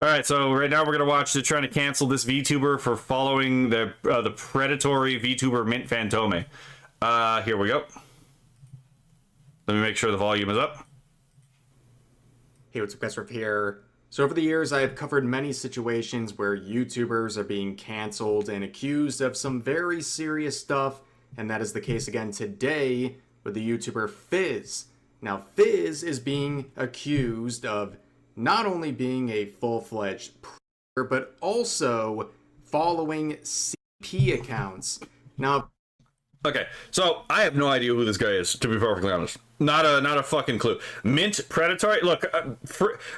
All right, so right now we're gonna watch. They're trying to cancel this VTuber for following the predatory VTuber Mint Fantome. Here we go. Let me make sure the volume is up. Hey, what's up, guys? Riff here. So over the years, I have covered many situations where YouTubers are being canceled and accused of some very serious stuff, and that is the case again today with the YouTuber Fizz. Now, Fizz is being accused of not only being a full-fledged predator, but also following CP accounts. Now, okay, so I have no idea who this guy is, to be perfectly honest. Not a fucking clue. Mint predatory. Look,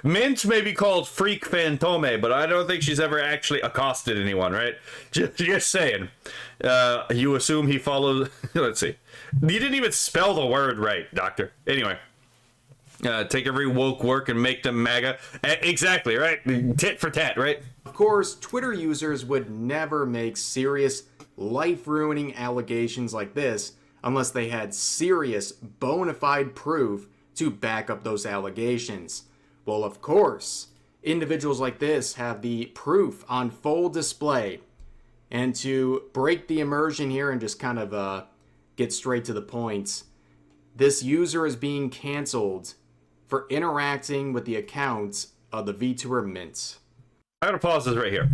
Mint may be called Freak Fantome, but I don't think she's ever actually accosted anyone, right? Just saying. You assume he follows. Let's see. You didn't even spell the word right, Doctor. Anyway. Take every woke work and make them MAGA. Exactly, right? Tit for tat, right? Of course, Twitter users would never make serious, life-ruining allegations like this unless they had serious, bona fide proof to back up those allegations. Well, of course, individuals like this have the proof on full display. And to break the immersion here and just kind of get straight to the point, this user is being canceled for interacting with the account of the VTuber Mint. I'm going to pause this right here.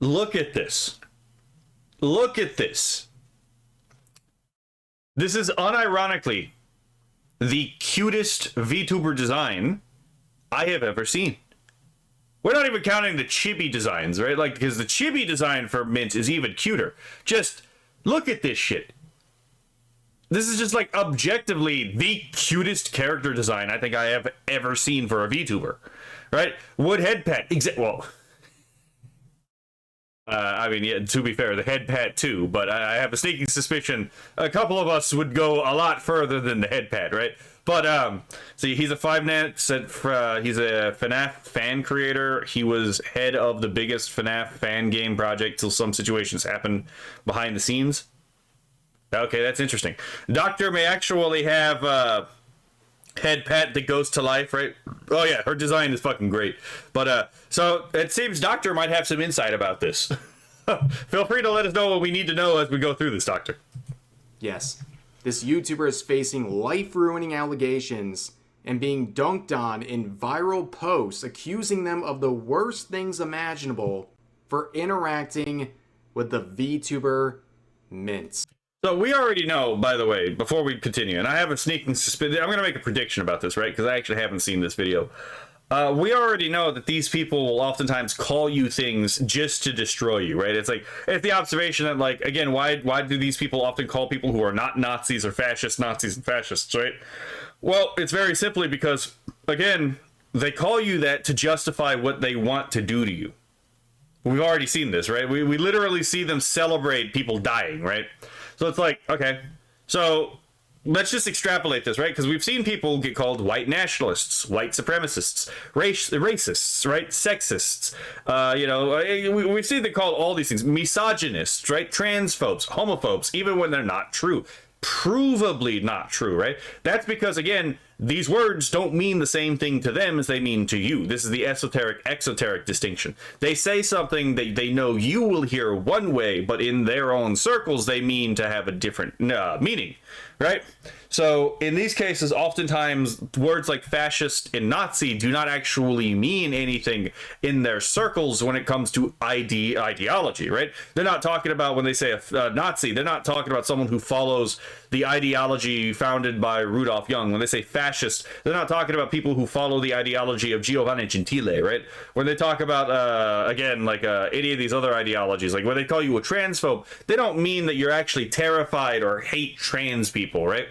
Look at this. Look at this. This is unironically the cutest VTuber design I have ever seen. We're not even counting the chibi designs, right? Like, because the chibi design for Mint is even cuter. Just look at this shit. This is just like objectively the cutest character design I think I have ever seen for a VTuber, right? Wood head pat, well, I mean, yeah, to be fair, the head pat too, but I have a sneaking suspicion a couple of us would go a lot further than the head pat, right? But see, he's a he's a FNAF fan creator. He was head of the biggest FNAF fan game project till some situations happened behind the scenes. Okay, that's interesting. Doctor may actually have head pat that goes to life, right? Oh yeah, her design is fucking great. But so it seems Doctor might have some insight about this. Feel free to let us know what we need to know as we go through this, Doctor. Yes, this YouTuber is facing life-ruining allegations and being dunked on in viral posts accusing them of the worst things imaginable for interacting with the VTuber Mint. So we already know, by the way, before we continue, and I have a sneaking suspicion, I'm going to make a prediction about this, right? Because I actually haven't seen this video. We already know that these people will oftentimes call you things just to destroy you, right? It's like, it's the observation that, like, again, why do these people often call people who are not Nazis or fascists, Nazis and fascists, right? Well, it's very simply because, again, they call you that to justify what they want to do to you. We've already seen this, right? We literally see them celebrate people dying, right? So it's like, okay, so let's just extrapolate this, right? Because we've seen people get called white nationalists, white supremacists, racists, right? Sexists. We've seen them called all these things. Misogynists, right? Transphobes, homophobes, even when they're not true. Provably not true, right? That's because, again, these words don't mean the same thing to them as they mean to you. This is the esoteric-exoteric distinction. They say something that they know you will hear one way, but in their own circles, they mean to have a different meaning, right? So in these cases, oftentimes, words like fascist and Nazi do not actually mean anything in their circles when it comes to ideology, right? They're not talking about, when they say a Nazi, they're not talking about someone who follows the ideology founded by Rudolph Young. When they say fascist, they're not talking about people who follow the ideology of Giovanni Gentile, right? When they talk about, again, like any of these other ideologies, like when they call you a transphobe, they don't mean that you're actually terrified or hate trans people, right?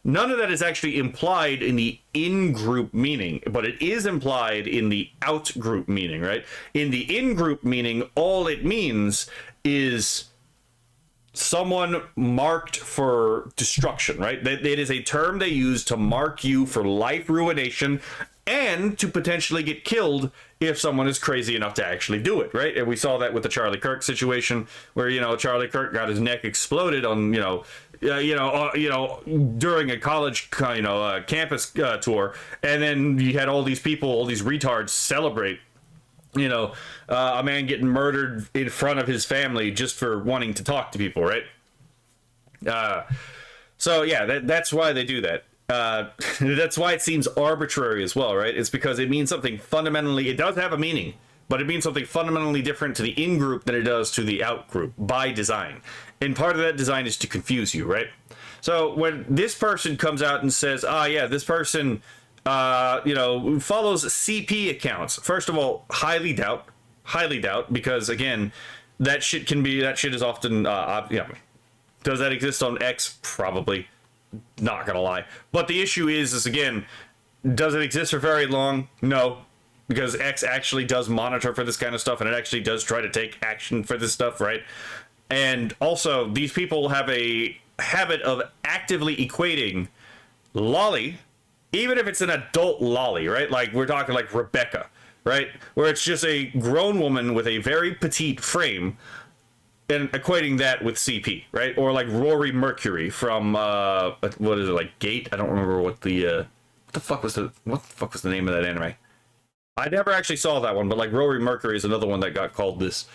None of that is actually implied in the in-group meaning, but it is implied in the out-group meaning, right? In the in-group meaning, all it means is someone marked for destruction, right? It is a term they use to mark you for life ruination and to potentially get killed if someone is crazy enough to actually do it, right? And we saw that with the Charlie Kirk situation where, Charlie Kirk got his neck exploded on, during a college, campus tour, and then you had all these people, all these retards celebrate, a man getting murdered in front of his family just for wanting to talk to people, right? So yeah, that's why they do that. That's why it seems arbitrary as well, right? It's because it means something fundamentally, it does have a meaning, but it means something fundamentally different to the in-group than it does to the out-group by design. And part of that design is to confuse you, right? So when this person comes out and says, this person, follows CP accounts, first of all, highly doubt, because again, that shit is often, does that exist on X? Probably. Not gonna lie. But the issue is again, does it exist for very long? No. Because X actually does monitor for this kind of stuff, and it actually does try to take action for this stuff, right? And also, these people have a habit of actively equating lolly, even if it's an adult lolly, right? Like, we're talking like Rebecca, right? Where it's just a grown woman with a very petite frame, and equating that with CP, right? Or like Rory Mercury from what is it, like Gate? I don't remember what the fuck was the name of that anime. I never actually saw that one, but like Rory Mercury is another one that got called this.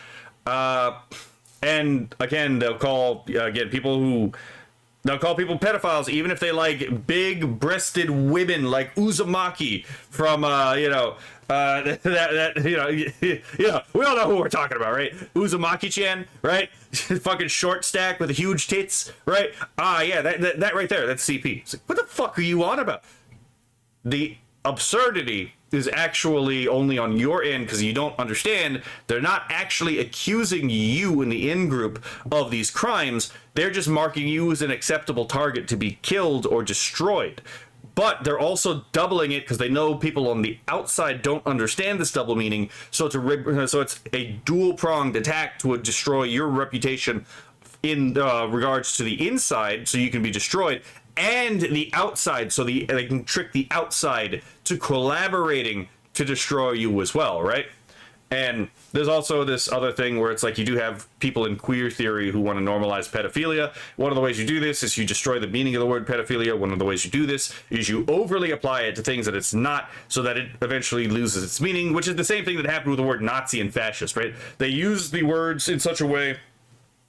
And again, they'll call people pedophiles even if they like big-breasted women like Uzumaki from we all know who we're talking about, right? Uzumaki-chan, right? Fucking short stack with huge tits, right? That right there, that's CP. It's like, what the fuck are you on about? The absurdity is actually only on your end because you don't understand. They're not actually accusing you in the in-group of these crimes. They're just marking you as an acceptable target to be killed or destroyed. But they're also doubling it because they know people on the outside don't understand this double meaning. So it's a dual-pronged attack to destroy your reputation in regards to the inside, so you can be destroyed, and the outside, so they can trick the outside to collaborating to destroy you as well, right? And there's also this other thing where it's like you do have people in queer theory who want to normalize pedophilia. One of the ways you do this is you destroy the meaning of the word pedophilia. One of the ways you do this is you overly apply it to things that it's not, so that it eventually loses its meaning, which is the same thing that happened with the word Nazi and fascist, right? They use the words in such a way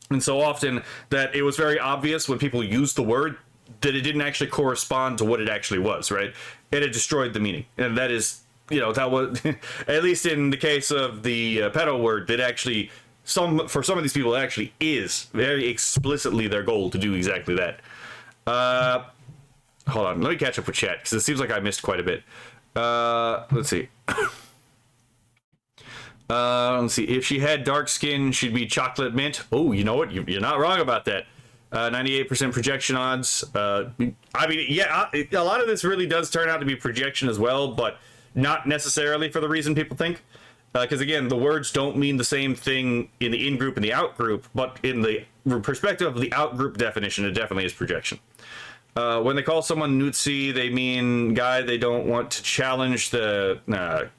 and so often that it was very obvious when people used the word that it didn't actually correspond to what it actually was, right? And it destroyed the meaning. And that is, that was, at least in the case of the pedo word, that actually, for some of these people, it actually is very explicitly their goal to do exactly that. Hold on, let me catch up with chat, because it seems like I missed quite a bit. Let's see. Let's see. If she had dark skin, she'd be chocolate mint. Oh, you know what? You're not wrong about that. 98% projection odds. A lot of this really does turn out to be projection as well, but not necessarily for the reason people think. Because again, the words don't mean the same thing in the in-group and the out-group, but in the perspective of the out-group definition, it definitely is projection. When they call someone Nutsi, they mean guy they don't want to challenge their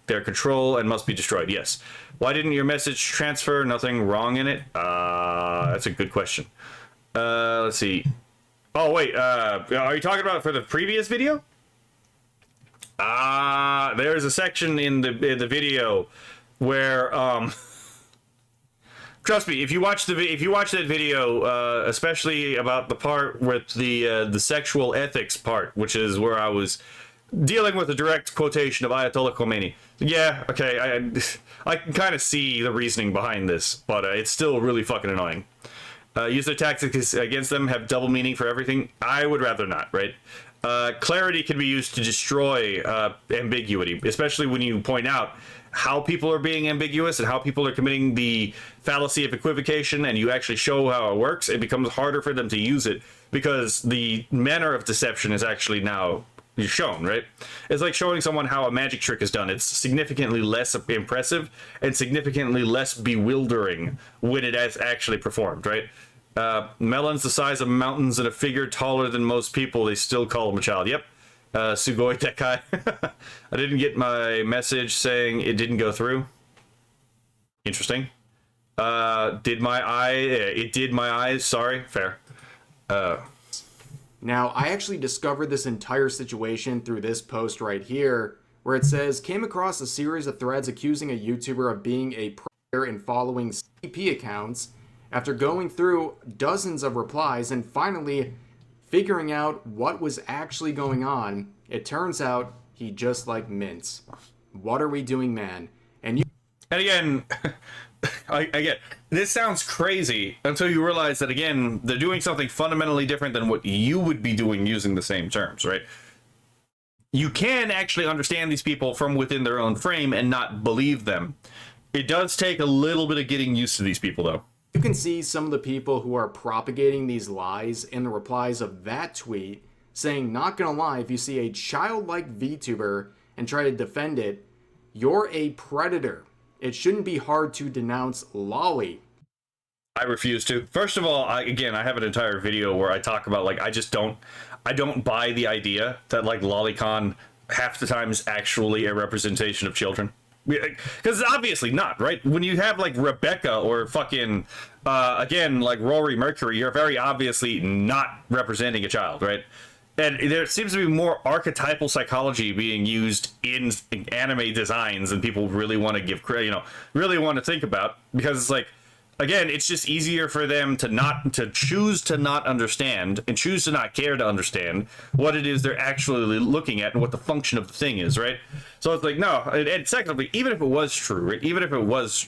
control and must be destroyed. Yes. Why didn't your message transfer? Nothing wrong in it? That's a good question. Let's see. Oh, wait. Are you talking about for the previous video? There's a section in the video where trust me, if you watch that video, especially about the part with the sexual ethics part, which is where I was dealing with a direct quotation of Ayatollah Khomeini. Yeah, okay, I can kind of see the reasoning behind this, but it's still really fucking annoying. Use their tactics against them, have double meaning for everything. I would rather not, right? Clarity can be used to destroy ambiguity, especially when you point out how people are being ambiguous and how people are committing the fallacy of equivocation, and you actually show how it works. It becomes harder for them to use it because the manner of deception is actually now shown, right? It's like showing someone how a magic trick is done. It's significantly less impressive and significantly less bewildering when it is actually performed, right? Melons the size of mountains and a figure taller than most people, they still call him a child. Yep. Sugoi Tekai. I didn't get my message saying it didn't go through. Interesting. It did my eyes. Sorry. Fair. Now, I actually discovered this entire situation through this post right here, where it says, came across a series of threads accusing a YouTuber of being a predator and following CP accounts. After going through dozens of replies and finally figuring out what was actually going on, it turns out he just liked mints. What are we doing, man? And again, again, this sounds crazy until you realize that, again, they're doing something fundamentally different than what you would be doing using the same terms, right? You can actually understand these people from within their own frame and not believe them. It does take a little bit of getting used to these people, though. You can see some of the people who are propagating these lies in the replies of that tweet saying, not gonna lie, if you see a childlike VTuber and try to defend it, you're a predator. It shouldn't be hard to denounce Lolly. I refuse to. First of all, I have an entire video where I talk about, like, I don't buy the idea that, like, Lolicon half the time is actually a representation of children. Because it's obviously not, right? When you have, like, Rebecca or fucking, again, like, Rory Mercury, you're very obviously not representing a child, right? And there seems to be more archetypal psychology being used in anime designs than people really want to give credit, really want to think about, because it's like, again, it's just easier for them to choose to not understand and choose to not care to understand what it is they're actually looking at and what the function of the thing is, right? So it's like, no, and secondly, even if it was true, right? Even if we was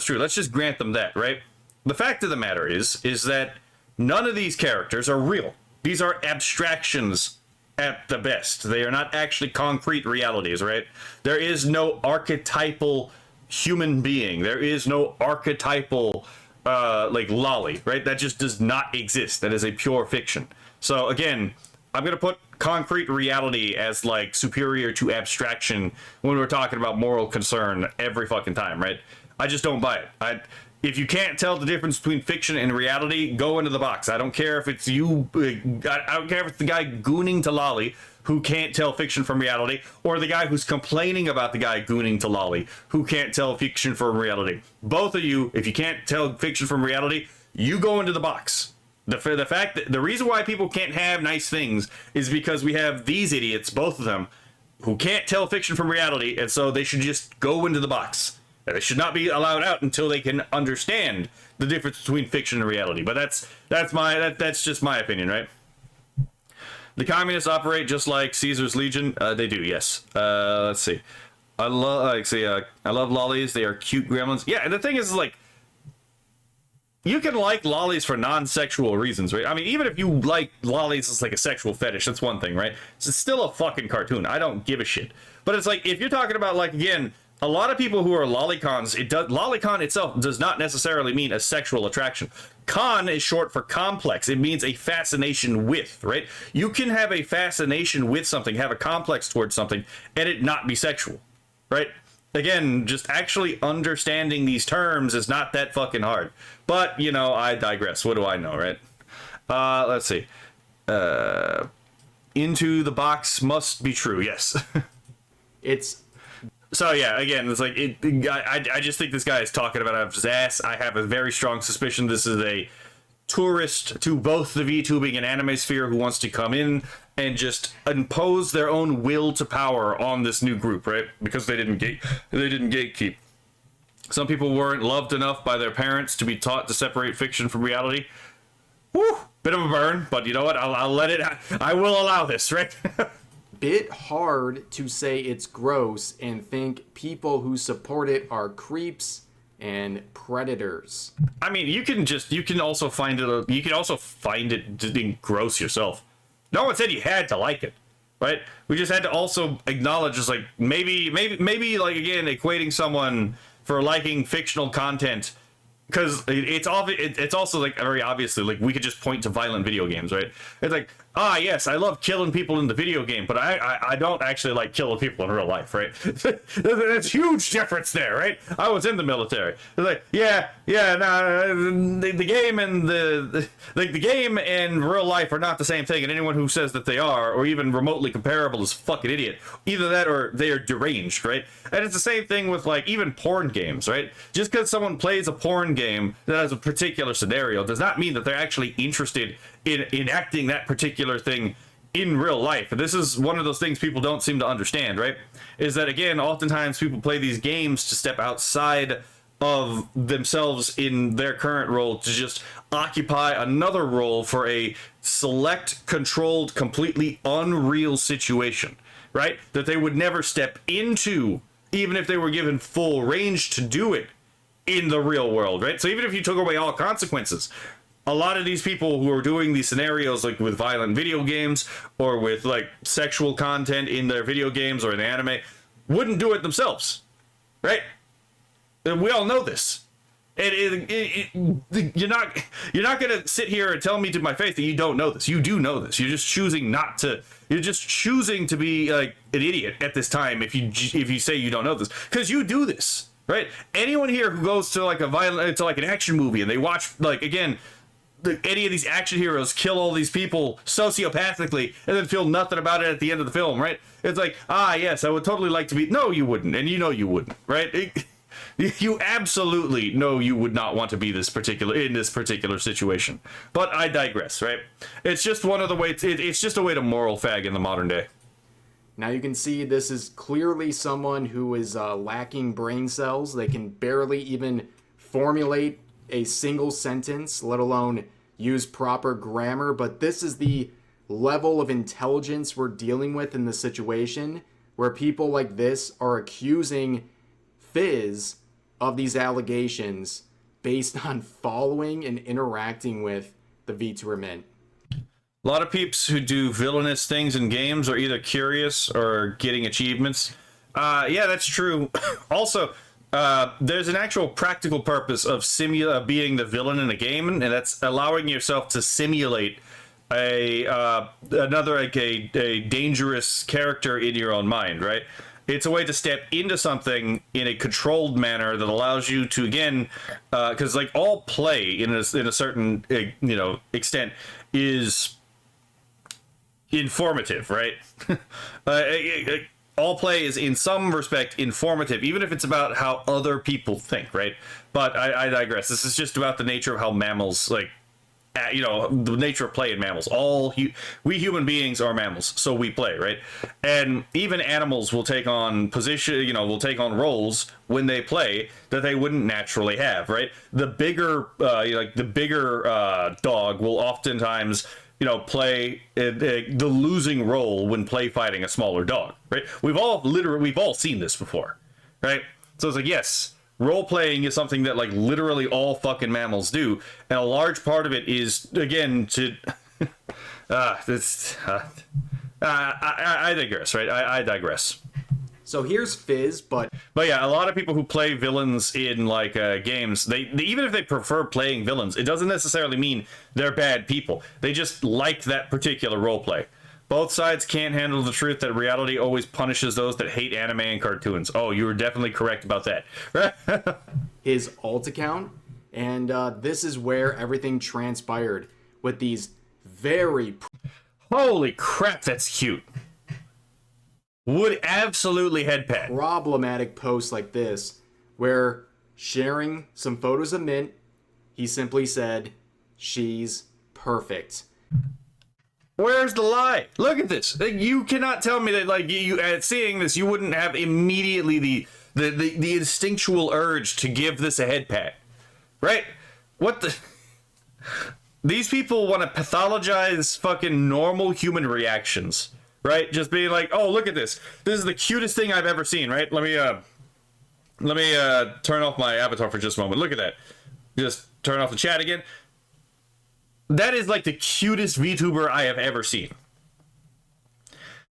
true, let's just grant them that, right? The fact of the matter is that none of these characters are real. These are abstractions at the best. They are not actually concrete realities, right? There is no archetypal human being. There is no archetypal, like, Lolly, right? That just does not exist. That is a pure fiction. So, again, I'm going to put concrete reality as, like, superior to abstraction when we're talking about moral concern every fucking time, right? I just don't buy it. If you can't tell the difference between fiction and reality, go into the box. I don't care if it's you. I don't care if it's the guy gooning to Lolly who can't tell fiction from reality, or the guy who's complaining about the guy gooning to Lolly who can't tell fiction from reality. Both of you, if you can't tell fiction from reality, you go into the box. The fact that the reason why people can't have nice things is because we have these idiots, both of them, who can't tell fiction from reality, and so they should just go into the box. They should not be allowed out until they can understand the difference between fiction and reality. But that's just my opinion, right? The communists operate just like Caesar's Legion. They do, yes. Let's see. I love lollies. They are cute gremlins. Yeah, and the thing is, like, you can like lollies for non-sexual reasons, right? I mean, even if you like lollies as like a sexual fetish, that's one thing, right? It's still a fucking cartoon. I don't give a shit. But it's like, if you're talking about, like, again, a lot of people who are lolicons, lolicon itself does not necessarily mean a sexual attraction. Con is short for complex. It means a fascination with, right? You can have a fascination with something, have a complex towards something, and it not be sexual, right? Again, just actually understanding these terms is not that fucking hard. But, I digress. What do I know, right? Let's see. Into the box must be true, yes. So yeah, again, it's like I just think this guy is talking about out of his ass. I have a very strong suspicion this is a tourist to both the VTubing and anime sphere who wants to come in and just impose their own will to power on this new group, right? Because they didn't gatekeep. Some people weren't loved enough by their parents to be taught to separate fiction from reality. Woo, bit of a burn, but you know what? I'll let it. I will allow this, right? Bit hard to say it's gross and think people who support it are creeps and predators. I mean, you can also find it gross yourself. No one said you had to like it, right? We just had to also acknowledge, just like, maybe like, again, equating someone for liking fictional content, because it's also, like, very obviously, like, we could just point to violent video games, right? It's like, yes, I love killing people in the video game, but I don't actually like killing people in real life, right? There's a huge difference there, right? I was in the military. It's like, the game and the game and real life are not the same thing, and anyone who says that they are, or even remotely comparable, is a fucking idiot. Either that or they are deranged, right? And it's the same thing with, like, even porn games, right? Just because someone plays a porn game that has a particular scenario does not mean that they're actually interested in enacting that particular thing in real life. And this is one of those things people don't seem to understand, right? Is that, again, oftentimes people play these games to step outside of themselves in their current role to just occupy another role for a select, controlled, completely unreal situation, right? That they would never step into, even if they were given full range to do it in the real world, right? So even if you took away all consequences, a lot of these people who are doing these scenarios, like with violent video games or with like sexual content in their video games or in anime, wouldn't do it themselves, right? And we all know this. You're not gonna sit here and tell me to my face that you don't know this. You do know this. You're just choosing not to. You're just choosing to be like an idiot at this time if you say you don't know this, because you do this, right? Anyone here who goes to like an action movie and they watch, like, again, any of these action heroes kill all these people sociopathically and then feel nothing about it at the end of the film, right? It's like, yes, I would totally like to be. No, you wouldn't, and you know you wouldn't, right? You absolutely know you would not want to be in this particular situation. But I digress, right? It's just one of the ways. It's just a way to moral fag in the modern day. Now you can see this is clearly someone who is lacking brain cells. They can barely even formulate a single sentence, let alone use proper grammar. But this is the level of intelligence we're dealing with in the situation, where people like this are accusing Fizz of these allegations based on following and interacting with the VTuber Mint. A lot of peeps who do villainous things in games are either curious or getting achievements. Yeah, that's true. Also, there's an actual practical purpose of being the villain in a game, and that's allowing yourself to simulate a dangerous character in your own mind, right? It's a way to step into something in a controlled manner that allows you to, again, because like all play in a certain extent is informative, right? All play is in some respect informative, even if it's about how other people think, right? But I digress. This is just about the nature of how mammals, like, the nature of play in mammals. We human beings are mammals, so we play, right? And even animals will take on roles when they play that they wouldn't naturally have, right? The bigger dog will oftentimes play the losing role when play fighting a smaller dog, right? We've all seen this before, right? So it's like, yes, role-playing is something that, like, literally all fucking mammals do, and a large part of it is, again, to... I digress, right? I digress. So here's Fizz, but yeah, a lot of people who play villains in, like, games, they even if they prefer playing villains, it doesn't necessarily mean they're bad people. They just like that particular role-play. Both sides can't handle the truth that reality always punishes those that hate anime and cartoons. Oh, you were definitely correct about that. his alt account, and this is where everything transpired with these very... Holy crap, that's cute. Would absolutely head pat. Problematic posts like this, where sharing some photos of Mint, he simply said, "She's perfect." Where's the lie? Look at this. Like, you cannot tell me that, like, you seeing this, you wouldn't have immediately the instinctual urge to give this a head pat, right? What the? These people want to pathologize fucking normal human reactions, right? Just being like, oh, look at this. This is the cutest thing I've ever seen, right? Let me turn off my avatar for just a moment. Look at that. Just turn off the chat again. That is like the cutest VTuber I have ever seen.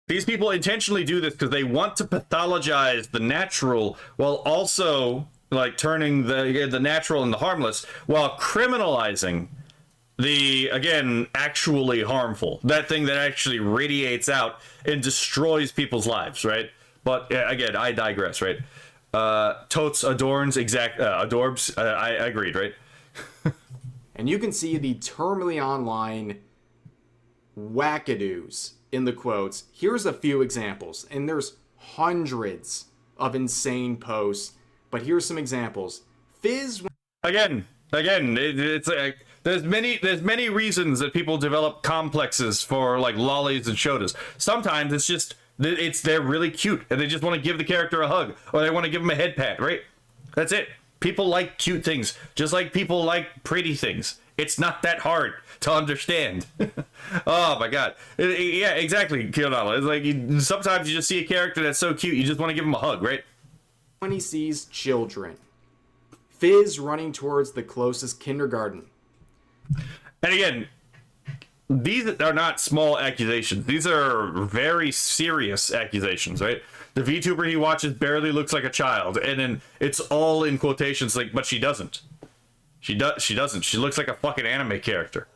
These people intentionally do this because they want to pathologize the natural while also, like, turning the natural into harmless, while criminalizing the, again, actually harmful. That thing that actually radiates out and destroys people's lives, right? But again, I digress, right? Totes adorns adorbs. I agreed, right? And you can see the terminally online wackadoos in the quotes. Here's a few examples, and there's hundreds of insane posts, but here's some examples. Fizz It's like there's many reasons that people develop complexes for like lollies and shotas. Sometimes it's just they're really cute and they just want to give the character a hug or they want to give them a head pat, right? That's it. People like cute things, just like people like pretty things. It's not that hard to understand. Oh my god. Yeah, exactly, Kiyonala. It's like sometimes you just see a character that's so cute, you just want to give him a hug, right? When he sees children. Fizz running towards the closest kindergarten. And again, these are not small accusations. These are very serious accusations, right? The VTuber he watches barely looks like a child, and then it's all in quotations like, but she doesn't. She doesn't. She looks like a fucking anime character.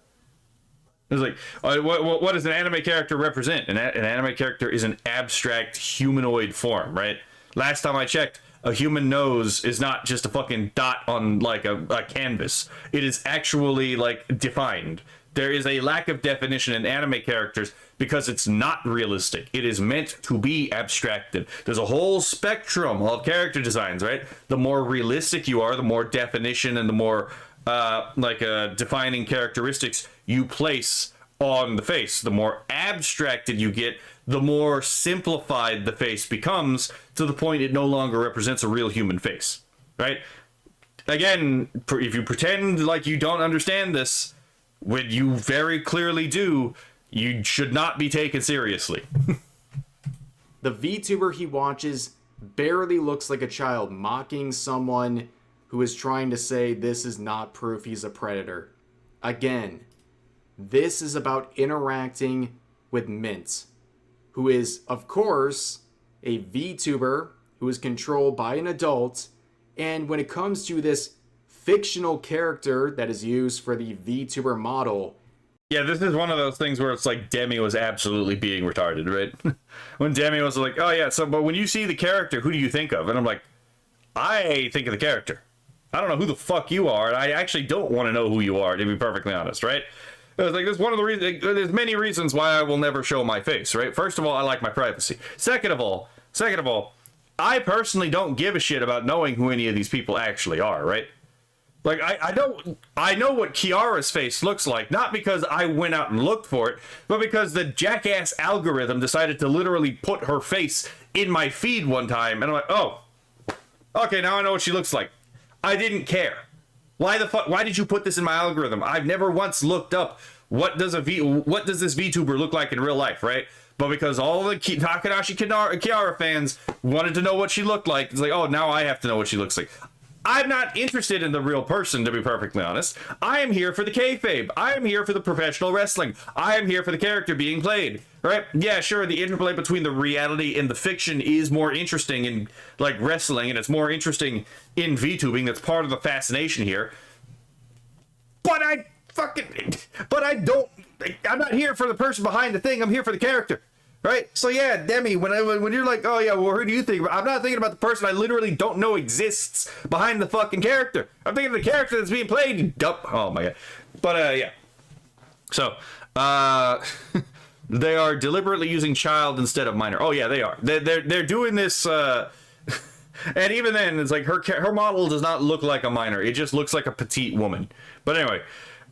It's like, what does an anime character represent? An anime character is an abstract humanoid form, right? Last time I checked, a human nose is not just a fucking dot on like a canvas. It is actually like defined. There is a lack of definition in anime characters because it's not realistic. It is meant to be abstracted. There's a whole spectrum of character designs, right? The more realistic you are, the more definition and the more defining characteristics you place on the face. The more abstracted you get, the more simplified the face becomes to the point it no longer represents a real human face, right? Again, if you pretend like you don't understand this, when you very clearly do, you should not be taken seriously. The VTuber he watches barely looks like a child mocking someone who is trying to say this is not proof he's a predator. Again, this is about interacting with Mint, who is, of course, a VTuber who is controlled by an adult, and when it comes to this fictional character that is used for the VTuber model. Yeah, this is one of those things where it's like Demi was absolutely being retarded, right? When Demi was like, oh yeah, but when you see the character, who do you think of? And I'm like, I think of the character. I don't know who the fuck you are, and I actually don't want to know who you are, to be perfectly honest, right? It was like, there's one of the reasons, there's many reasons why I will never show my face, right? First of all, I like my privacy. Second of all, I personally don't give a shit about knowing who any of these people actually are, right? Like, I know what Kiara's face looks like, not because I went out and looked for it, but because the jackass algorithm decided to literally put her face in my feed one time, and I'm like, oh, okay, now I know what she looks like. I didn't care. Why did you put this in my algorithm? I've never once looked up what does this VTuber look like in real life, right? But because all the Takanashi Kiara fans wanted to know what she looked like, it's like, oh, now I have to know what she looks like. I'm not interested in the real person, to be perfectly honest. I am here for the kayfabe. I am here for the professional wrestling. I am here for the character being played, right? Yeah, sure, the interplay between the reality and the fiction is more interesting in, like, wrestling, and it's more interesting in VTubing. That's part of the fascination here. But I'm not here for the person behind the thing. I'm here for the character. Right? So yeah, Demi, when you're like, oh yeah, well, who do you think about? I'm not thinking about the person I literally don't know exists behind the fucking character. I'm thinking of the character that's being played, you dump. Oh my god. But yeah. So, they are deliberately using child instead of minor. Oh yeah, they are. They're doing this and even then it's like her model does not look like a minor. It just looks like a petite woman. But anyway,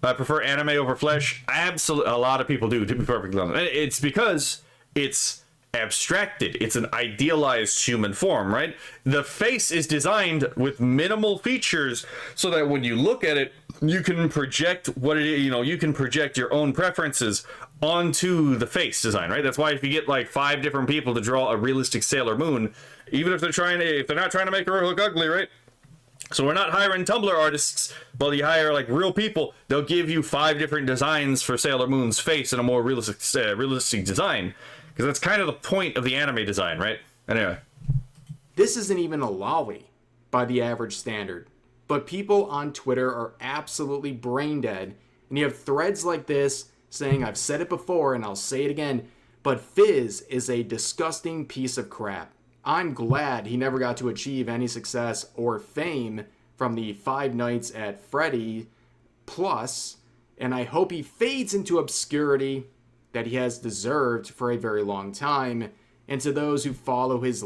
I prefer anime over flesh. Absolutely, a lot of people do, to be perfectly honest. It's because it's abstracted. It's an idealized human form, right? The face is designed with minimal features so that when you look at it, you can project what it is, you can project your own preferences onto the face design, right? That's why if you get like 5 different people to draw a realistic Sailor Moon, even if they're not trying to make her look ugly, right? So we're not hiring Tumblr artists, but you hire like real people. They'll give you 5 different designs for Sailor Moon's face in a more realistic design. Because that's kind of the point of the anime design, right? Anyway. This isn't even a lolly by the average standard. But people on Twitter are absolutely brain dead. And you have threads like this saying, I've said it before and I'll say it again, but Fizz is a disgusting piece of crap. I'm glad he never got to achieve any success or fame from the 5 Nights at Freddy Plus, and I hope he fades into obscurity that he has deserved for a very long time. And to those who follow his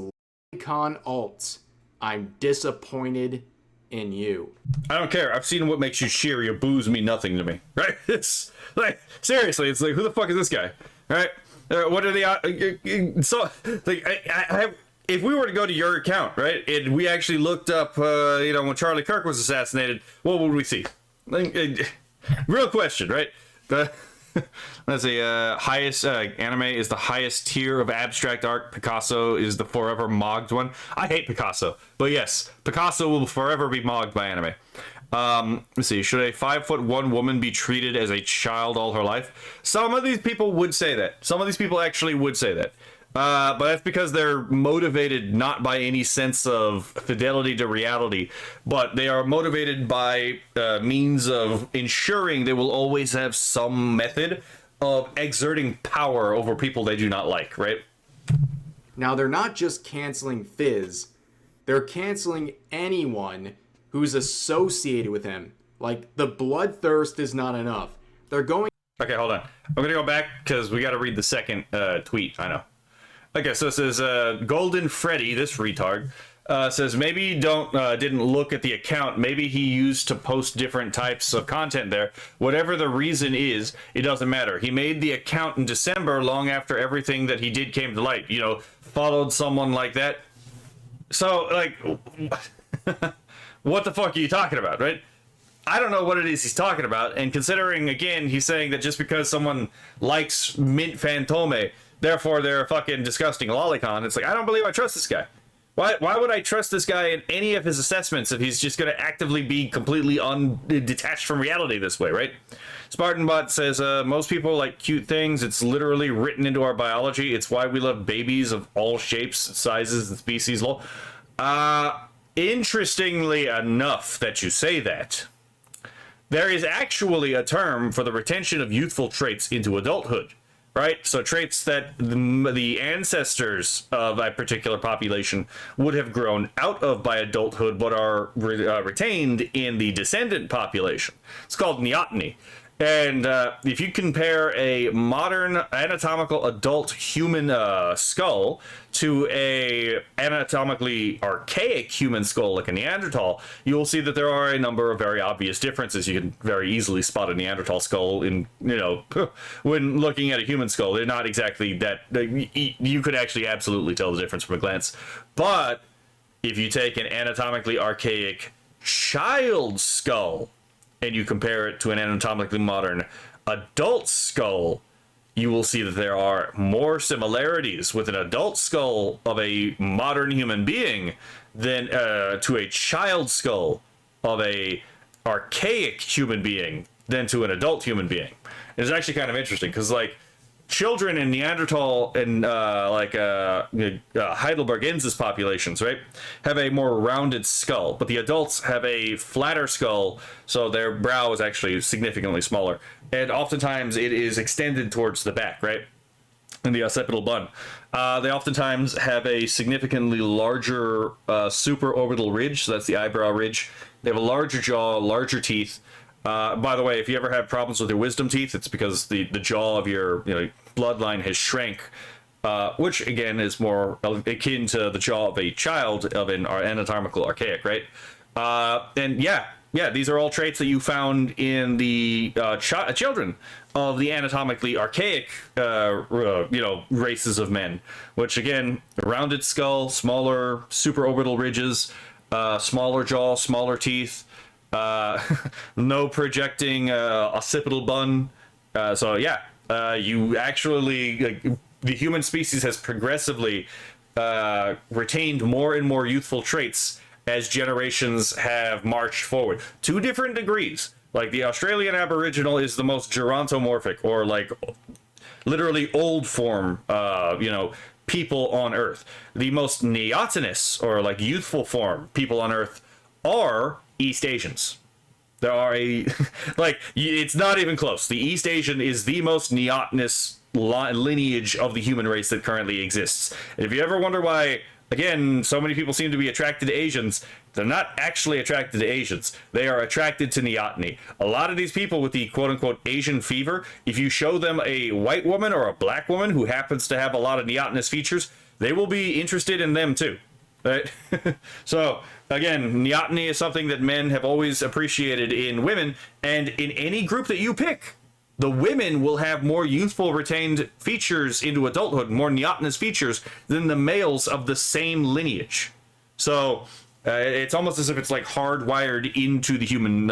Lolicon alt, I'm disappointed in you. I don't care. I've seen what makes you cheer. Your boos mean nothing to me, right? It's like, seriously, it's like, who the fuck is this guy, right? What are the so like I have. If we were to go to your account, right, and we actually looked up, you know, when Charlie Kirk was assassinated, what would we see? Like, real question, right? Let's see. Highest anime is the highest tier of abstract art. Picasso is the forever mogged one. I hate Picasso, but yes, Picasso will forever be mogged by anime. Let's see. Should a 5'1" woman be treated as a child all her life? Some of these people would say that. Some of these people actually would say that. But that's because they're motivated not by any sense of fidelity to reality, but they are motivated by means of ensuring they will always have some method of exerting power over people they do not like, right? Now, they're not just canceling Fizz, they're canceling anyone who's associated with him. Like, the bloodthirst is not enough. They're going... Okay, hold on. I'm going to go back because we got to read the second tweet. I know. Okay, so it says Golden Freddy, this retard, says maybe you didn't look at the account. Maybe he used to post different types of content there. Whatever the reason is, it doesn't matter. He made the account in December, long after everything that he did came to light. You know, followed someone like that. So, like, what the fuck are you talking about, right? I don't know what it is he's talking about. And considering, again, he's saying that just because someone likes Mint Fantome, therefore they're a fucking disgusting lolicon. It's like, I don't believe I trust this guy. Why would I trust this guy in any of his assessments if he's just going to actively be completely detached from reality this way, right? Spartanbot says, most people like cute things. It's literally written into our biology. It's why we love babies of all shapes, sizes, and species. Interestingly enough that you say that, there is actually a term for the retention of youthful traits into adulthood. Right? So traits that the ancestors of a particular population would have grown out of by adulthood but are retained in the descendant population. It's called neoteny. And if you compare a modern anatomical adult human skull to a anatomically archaic human skull like a Neanderthal, you will see that there are a number of very obvious differences. You can very easily spot a Neanderthal skull in, you know, when looking at a human skull. They're not exactly that, you could actually absolutely tell the difference from a glance. But if you take an anatomically archaic child skull and you compare it to an anatomically modern adult skull, you will see that there are more similarities with an adult skull of a modern human being than to a child skull of a archaic human being than to an adult human being. It's actually kind of interesting because, like, children in Neanderthal and Heidelbergensis populations, right, have a more rounded skull, but the adults have a flatter skull, so their brow is actually significantly smaller, and oftentimes it is extended towards the back, right, in the occipital bun. They oftentimes have a significantly larger supraorbital ridge, so that's the eyebrow ridge. They have a larger jaw, larger teeth. By the way, if you ever have problems with your wisdom teeth, it's because the jaw of your bloodline has shrank, which again is more akin to the jaw of a child of an anatomical archaic, right? And yeah, these are all traits that you found in the children of the anatomically archaic, races of men. Which again, rounded skull, smaller supraorbital ridges, smaller jaw, smaller teeth. No projecting occipital bun. So yeah, you actually, the human species has progressively retained more and more youthful traits as generations have marched forward to different degrees. Like the Australian Aboriginal is the most gerontomorphic, or like literally old form, people on Earth. The most neotenous, or like youthful form people on Earth are East Asians. There are it's not even close. The East Asian is the most neotenous lineage of the human race that currently exists. And if you ever wonder why, again, so many people seem to be attracted to Asians, they're not actually attracted to Asians. They are attracted to neoteny. A lot of these people with the quote-unquote Asian fever, if you show them a white woman or a black woman who happens to have a lot of neotenous features, they will be interested in them too. Right? So again, neoteny is something that men have always appreciated in women, and in any group that you pick, the women will have more youthful retained features into adulthood, more neotenous features than the males of the same lineage. So it's almost as if it's like hardwired into the human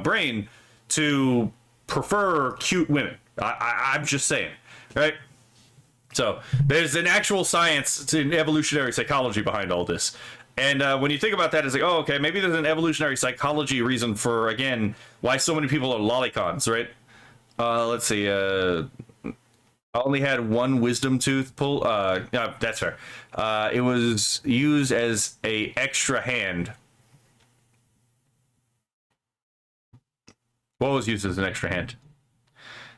brain to prefer cute women. I'm just saying, right? So there's an actual science, it's an evolutionary psychology behind all this. And when you think about that, it's like, oh, okay, maybe there's an evolutionary psychology reason for, again, why so many people are lolicons, right? Let's see. I only had one wisdom tooth pull. Yeah, that's fair. It was used as a extra hand. What was used as an extra hand?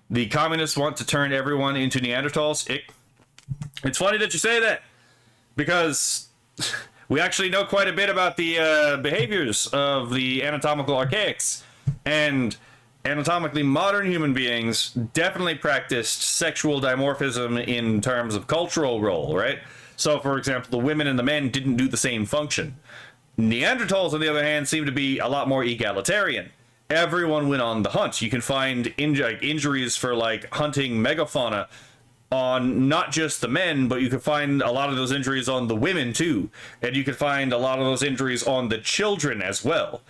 The communists want to turn everyone into Neanderthals. It's funny that you say that, because we actually know quite a bit about the behaviors of the anatomical archaics, and anatomically modern human beings definitely practiced sexual dimorphism in terms of cultural role, right? So, for example, the women and the men didn't do the same function. Neanderthals, on the other hand, seem to be a lot more egalitarian. Everyone went on the hunt. You can find injuries for like hunting megafauna on not just the men, but you could find a lot of those injuries on the women too, and you could find a lot of those injuries on the children as well.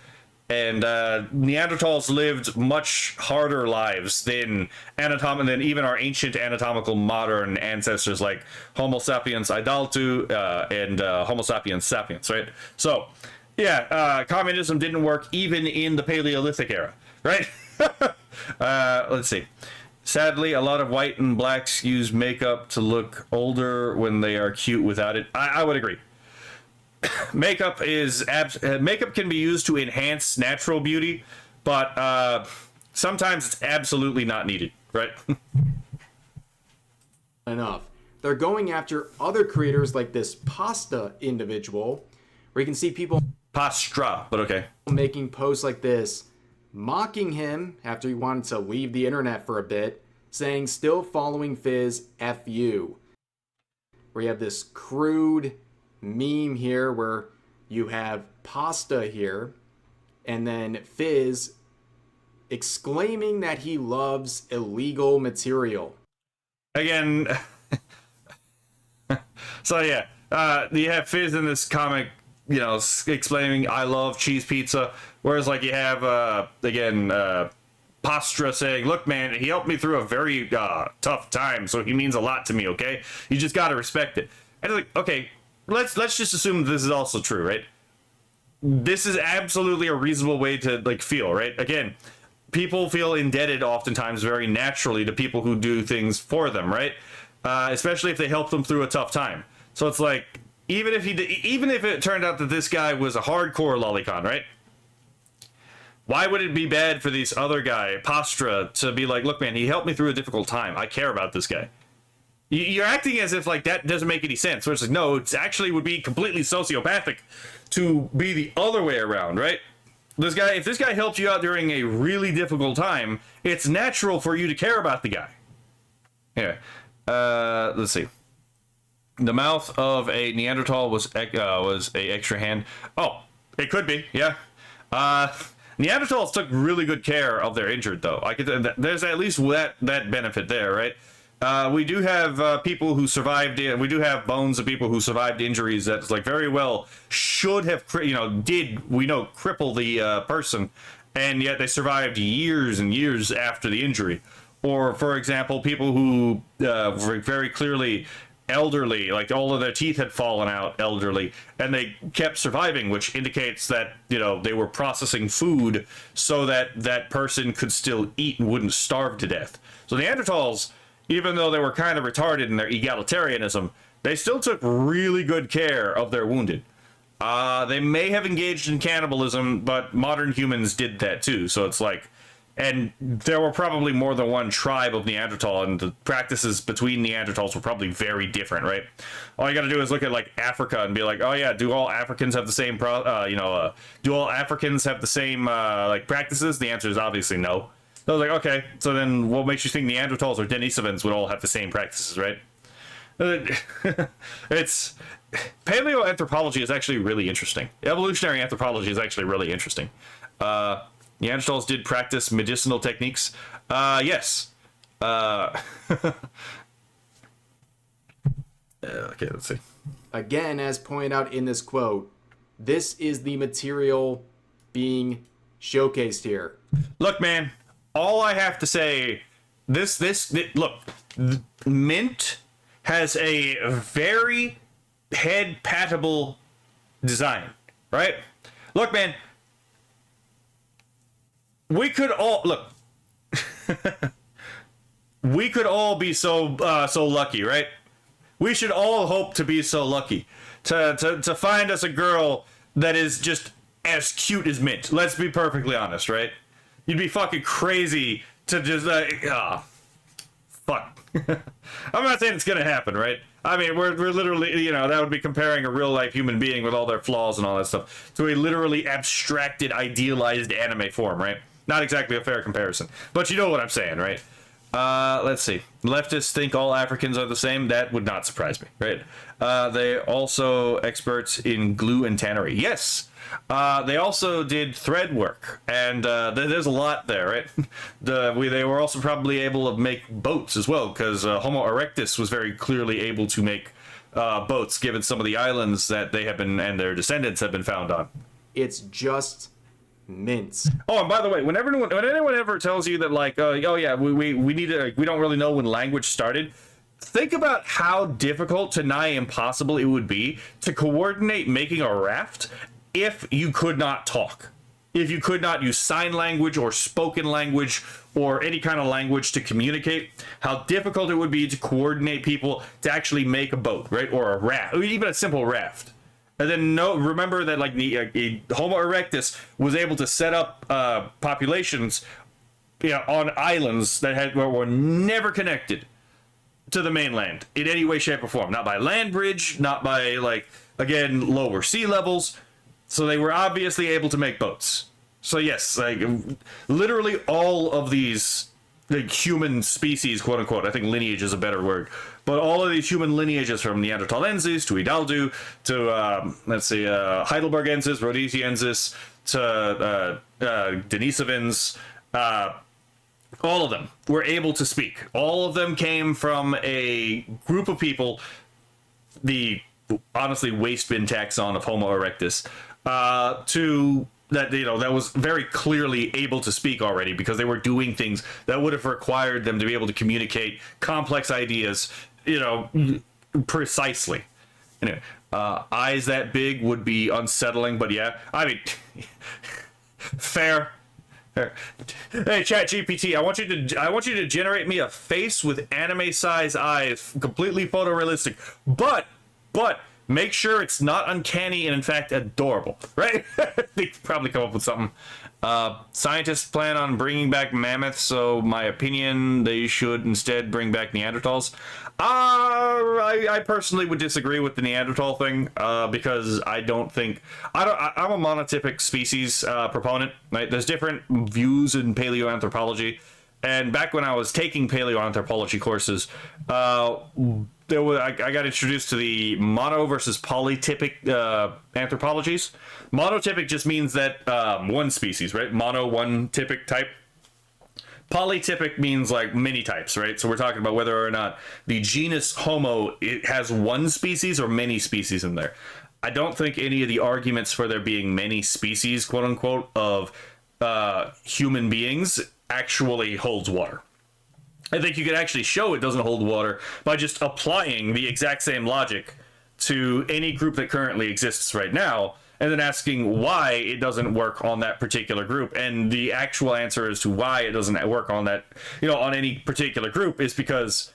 And Neanderthals lived much harder lives than even our ancient anatomical modern ancestors like Homo sapiens idaltu and Homo sapiens sapiens, right? So, yeah, communism didn't work even in the Paleolithic era, right? Let's see. Sadly, a lot of white and blacks use makeup to look older when they are cute without it. I would agree. Makeup can be used to enhance natural beauty, but sometimes it's absolutely not needed, right? Enough. They're going after other creators like this pasta individual, where you can see people Pastra, but okay. making posts like this, mocking him after he wanted to leave the internet for a bit, saying still following Fizz, F you. Where you have this crude meme here where you have pasta here, and then Fizz exclaiming that he loves illegal material. Again, so yeah, you have Fizz in this comic, explaining I love cheese pizza, whereas like you have Pastra saying, look man, he helped me through a very tough time, so he means a lot to me, okay? You just gotta respect it. And it's like, okay, let's just assume this is also true, right? This is absolutely a reasonable way to like feel, right? Again, people feel indebted oftentimes very naturally to people who do things for them, right? Especially if they help them through a tough time. So it's like, even if it turned out that this guy was a hardcore lolicon, right? Why would it be bad for this other guy, Pastra, to be like, look man, he helped me through a difficult time. I care about this guy. You're acting as if like that doesn't make any sense. So it's like, no, it actually would be completely sociopathic to be the other way around, right? If this guy helped you out during a really difficult time, it's natural for you to care about the guy. Yeah. Let's see. The mouth of a Neanderthal was a extra hand. Oh, it could be, yeah. Neanderthals took really good care of their injured, though. There's at least that benefit there, right? We do have people who survived. We do have bones of people who survived injuries that, like, very well should have, cripple the person, and yet they survived years and years after the injury. Or, for example, people who were very clearly elderly, like all of their teeth had fallen out, elderly, and they kept surviving, which indicates that they were processing food so that that person could still eat and wouldn't starve to death. So Neanderthals, even though they were kind of retarded in their egalitarianism, they still took really good care of their wounded. They may have engaged in cannibalism, but modern humans did that too. So it's like, and there were probably more than one tribe of Neanderthal, and the practices between Neanderthals were probably very different, right? All you got to do is look at like Africa and be like, oh yeah, do all Africans have the same do all Africans have the same like practices? The answer is obviously no. So I was like, okay, so then what makes you think Neanderthals or Denisovans would all have the same practices, right? paleoanthropology is actually really interesting. Evolutionary anthropology is actually really interesting. Neanderthals did practice medicinal techniques. Yes. Okay, let's see. Again, as pointed out in this quote, this is the material being showcased here. Look, man, all I have to say, look, mint has a very head-patable design, right? Look, man, we could all we could all be so lucky, right? We should all hope to be so lucky to find us a girl that is just as cute as mint. Let's be perfectly honest, right? You'd be fucking crazy to just fuck. I'm not saying it's gonna happen, right? I mean, we're literally, that would be comparing a real life human being with all their flaws and all that stuff to a literally abstracted, idealized anime form, right? Not exactly a fair comparison, but you know what I'm saying, right? Let's see. Leftists think all Africans are the same. That would not surprise me, right? They also experts in glue and tannery. Yes. They also did thread work, and there's a lot there, right? They were also probably able to make boats as well, because Homo erectus was very clearly able to make boats, given some of the islands that they have been and their descendants have been found on. It's just mints. Oh, and by the way, when anyone ever tells you that, like, oh yeah, we need to, we don't really know when language started. Think about how difficult to nigh impossible it would be to coordinate making a raft if you could not talk, if you could not use sign language or spoken language or any kind of language to communicate, how difficult it would be to coordinate people to actually make a boat, right? Or a raft, or even a simple raft. And then remember that, like, the Homo erectus was able to set up populations, on islands that were never connected to the mainland in any way, shape, or form. Not by land bridge, not by, like, again, lower sea levels. So they were obviously able to make boats. So yes, like, literally all of these, like, human species, quote unquote, I think lineage is a better word, but all of these human lineages, from Neanderthalensis to Hidalgo to Heidelbergensis, Rhodesiensis to Denisovans, all of them were able to speak. All of them came from a group of people, the honestly waste bin taxon of Homo erectus, that was very clearly able to speak already, because they were doing things that would have required them to be able to communicate complex ideas, precisely. Anyway, eyes that big would be unsettling, but yeah, I mean, fair. Hey, Chat GPT, I want you to generate me a face with anime size eyes, completely photorealistic, but make sure it's not uncanny and in fact adorable, right? They could probably come up with something. Scientists plan on bringing back mammoths, so my opinion, they should instead bring back Neanderthals. I personally would disagree with the Neanderthal thing, because I'm a monotypic species proponent, right? There's different views in paleoanthropology, and back when I was taking paleoanthropology courses, I got introduced to the mono versus polytypic anthropologies. Monotypic just means that one species, right? Mono, one typic type. Polytypic means like many types, right? So we're talking about whether or not the genus Homo, it has one species or many species in there. I don't think any of the arguments for there being many species, quote unquote, of human beings actually holds water. I think you could actually show it doesn't hold water by just applying the exact same logic to any group that currently exists right now, and then asking why it doesn't work on that particular group. And the actual answer as to why it doesn't work on that, on any particular group, is because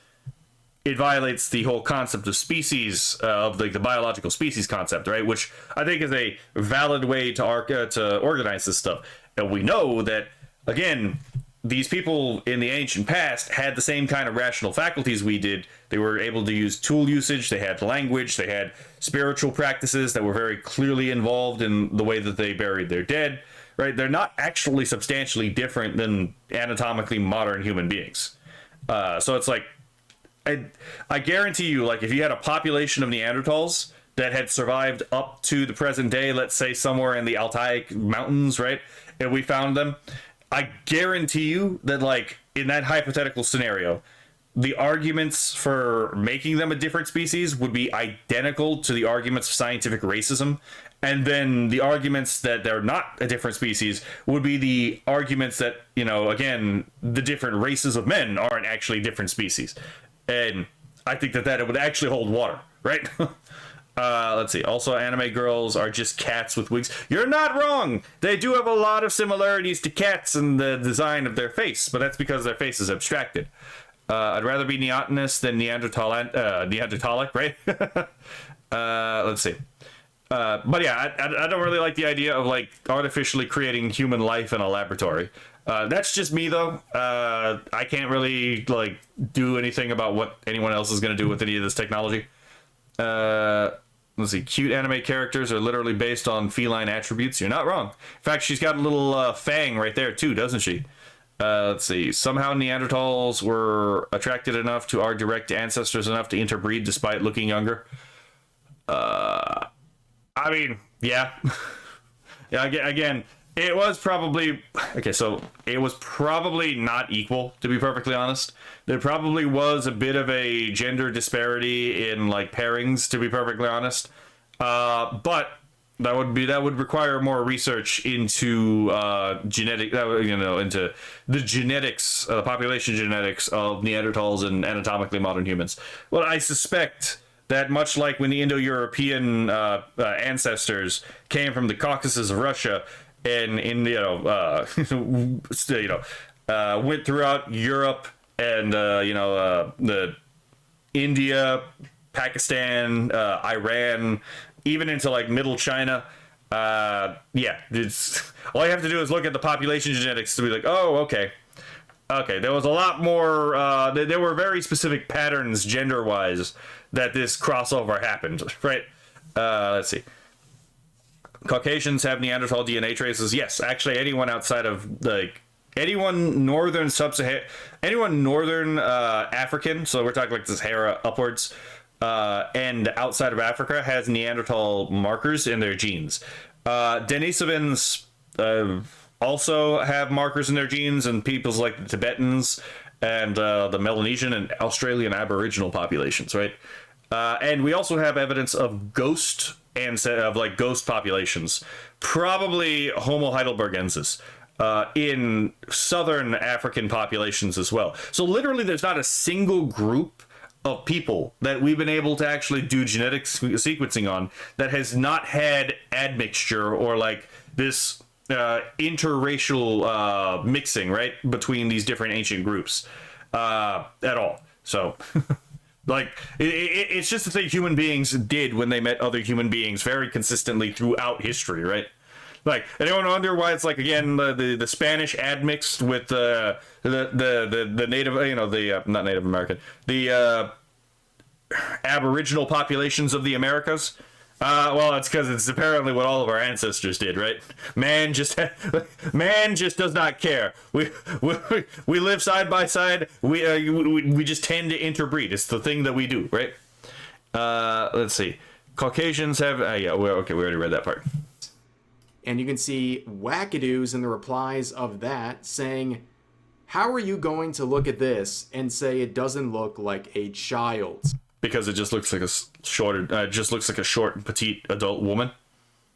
it violates the whole concept of species, of the biological species concept, right? Which I think is a valid way to organize this stuff. And we know that, again, these people in the ancient past had the same kind of rational faculties we did. They were able to use tool usage, they had language, they had spiritual practices that were very clearly involved in the way that they buried their dead, right? They're not actually substantially different than anatomically modern human beings. So it's like, I guarantee you, like, if you had a population of Neanderthals, that had survived up to the present day, let's say somewhere in the Altai mountains, right? And we found them. I guarantee you that, like, in that hypothetical scenario, the arguments for making them a different species would be identical to the arguments of scientific racism. And then the arguments that they're not a different species would be the arguments that, you know, again, the different races of men aren't actually different species. And I think that it would actually hold water, right? Let's see. Also, anime girls are just cats with wigs. You're not wrong. They do have a lot of similarities to cats in the design of their face, but that's because their face is abstracted. I'd rather be Neotenist than Neanderthalic, right? Let's see. But yeah, I don't really like the idea of, like, artificially creating human life in a laboratory. That's just me, though. I can't really, like, do anything about what anyone else is going to do with any of this technology. Let's see. Cute anime characters are literally based on feline attributes. You're not wrong. In fact, she's got a little fang right there, too, doesn't she? Let's see. Somehow Neanderthals were attracted enough to our direct ancestors enough to interbreed despite looking younger. I mean, yeah. Yeah, again, it was probably... Okay, so it was probably not equal, to be perfectly honest. There probably was a bit of a gender disparity in, like, pairings, to be perfectly honest. But that would require more research into into the genetics, population genetics of Neanderthals and anatomically modern humans. Well, I suspect that much like when the Indo-European ancestors came from the Caucasus of Russia and went throughout Europe and the India, Pakistan, Iran, even into, like, middle China. It's all you have to do is look at the population genetics to be like, oh, okay, there was a lot more. There were very specific patterns gender-wise that this crossover happened, right? Let's see. Caucasians have Neanderthal DNA traces. Yes, actually, anyone outside of, like, anyone northern African, so we're talking like the Sahara upwards, and outside of Africa has Neanderthal markers in their genes. Denisovans also have markers in their genes, and peoples like the Tibetans and the Melanesian and Australian Aboriginal populations, right? And we also have evidence of ghost populations, probably Homo heidelbergensis, in southern African populations as well. So literally, there's not a single group of people that we've been able to actually do genetic sequencing on that has not had admixture or, like, this interracial mixing, right, between these different ancient groups at all. So like, it's just the thing human beings did when they met other human beings very consistently throughout history, right? Like, anyone wonder why it's, like, again, the Spanish admixed with the native, not Native American, the Aboriginal populations of the Americas? Well, it's because it's apparently what all of our ancestors did, right? Man just does not care. We live side by side. We just tend to interbreed. It's the thing that we do, right? Let's see. Caucasians have we already read that part. And you can see wackadoos in the replies of that saying, how are you going to look at this and say it doesn't look like a child? Because it just looks like a short, petite adult woman.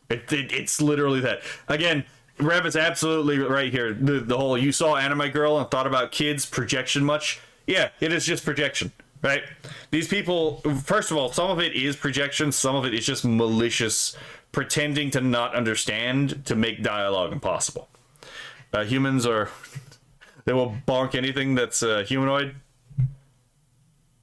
It's literally that. Again, Rev is absolutely right here. The whole, you saw Anime Girl and thought about kids, projection much? Yeah, it is just projection, right? These people, first of all, some of it is projection, some of it is just malicious, pretending to not understand to make dialogue impossible. Humans they will bonk anything that's humanoid.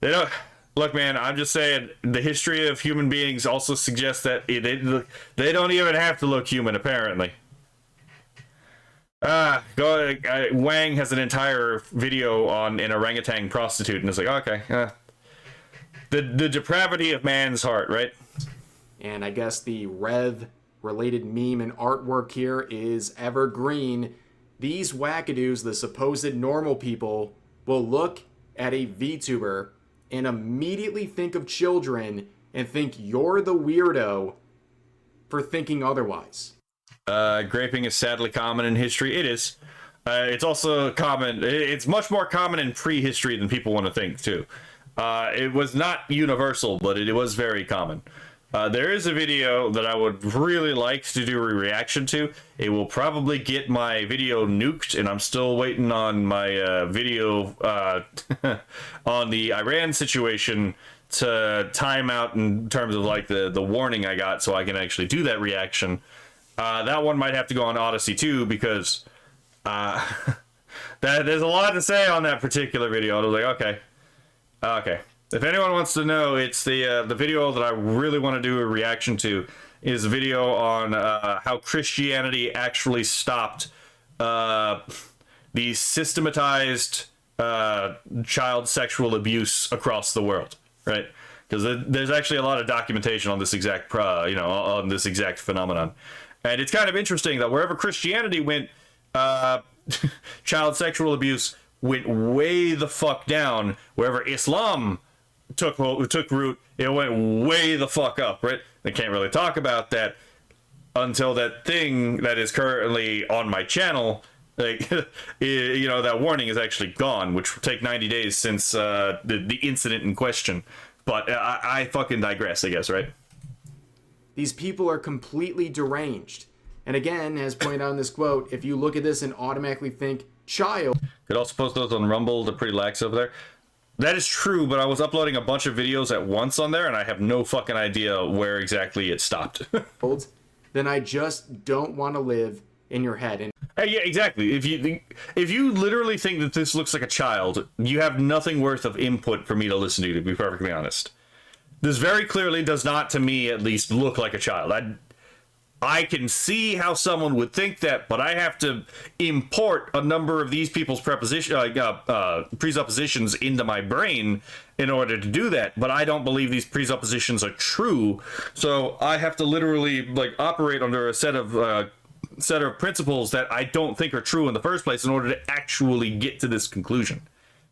They don't. Look, man, I'm just saying, the history of human beings also suggests that they don't even have to look human, apparently. Wang has an entire video on an orangutan prostitute, and it's like, okay, the depravity of man's heart, right? And I guess the Rev-related meme and artwork here is evergreen. These wackadoos, the supposed normal people, will look at a VTuber and immediately think of children and think you're the weirdo for thinking otherwise. Graping is sadly common in history. It is. It's also common. It's much more common in prehistory than people want to think, too. It was not universal, but it was very common. There is a video that I would really like to do a reaction to. It will probably get my video nuked, and I'm still waiting on my video on the Iran situation to time out in terms of like the warning I got so I can actually do that reaction. That one might have to go on Odyssey too, because there's a lot to say on that particular video. I was like, okay. If anyone wants to know, it's the video that I really want to do a reaction to is a video on how Christianity actually stopped the systematized child sexual abuse across the world, right? Because there's actually a lot of documentation on this exact, on this exact phenomenon, and it's kind of interesting that wherever Christianity went, child sexual abuse went way the fuck down. Wherever Islam took root, it went way the fuck up, right? They can't really talk about that until that thing that is currently on my channel, like, that warning is actually gone, which will take 90 days since the incident in question. But I fucking digress, I guess, right? These people are completely deranged. And again, as pointed out in this quote, if you look at this and automatically think child... Could also post those on Rumble. They're pretty lax over there. That is true, but I was uploading a bunch of videos at once on there, and I have no fucking idea where exactly it stopped. Then I just don't want to live in your head. And hey, yeah, exactly. If you literally think that this looks like a child, you have nothing worth of input for me to listen to be perfectly honest. This very clearly does not, to me at least, look like a child. I can see how someone would think that, but I have to import a number of these people's presuppositions into my brain in order to do that. But I don't believe these presuppositions are true, so I have to literally operate under a set of principles that I don't think are true in the first place in order to actually get to this conclusion.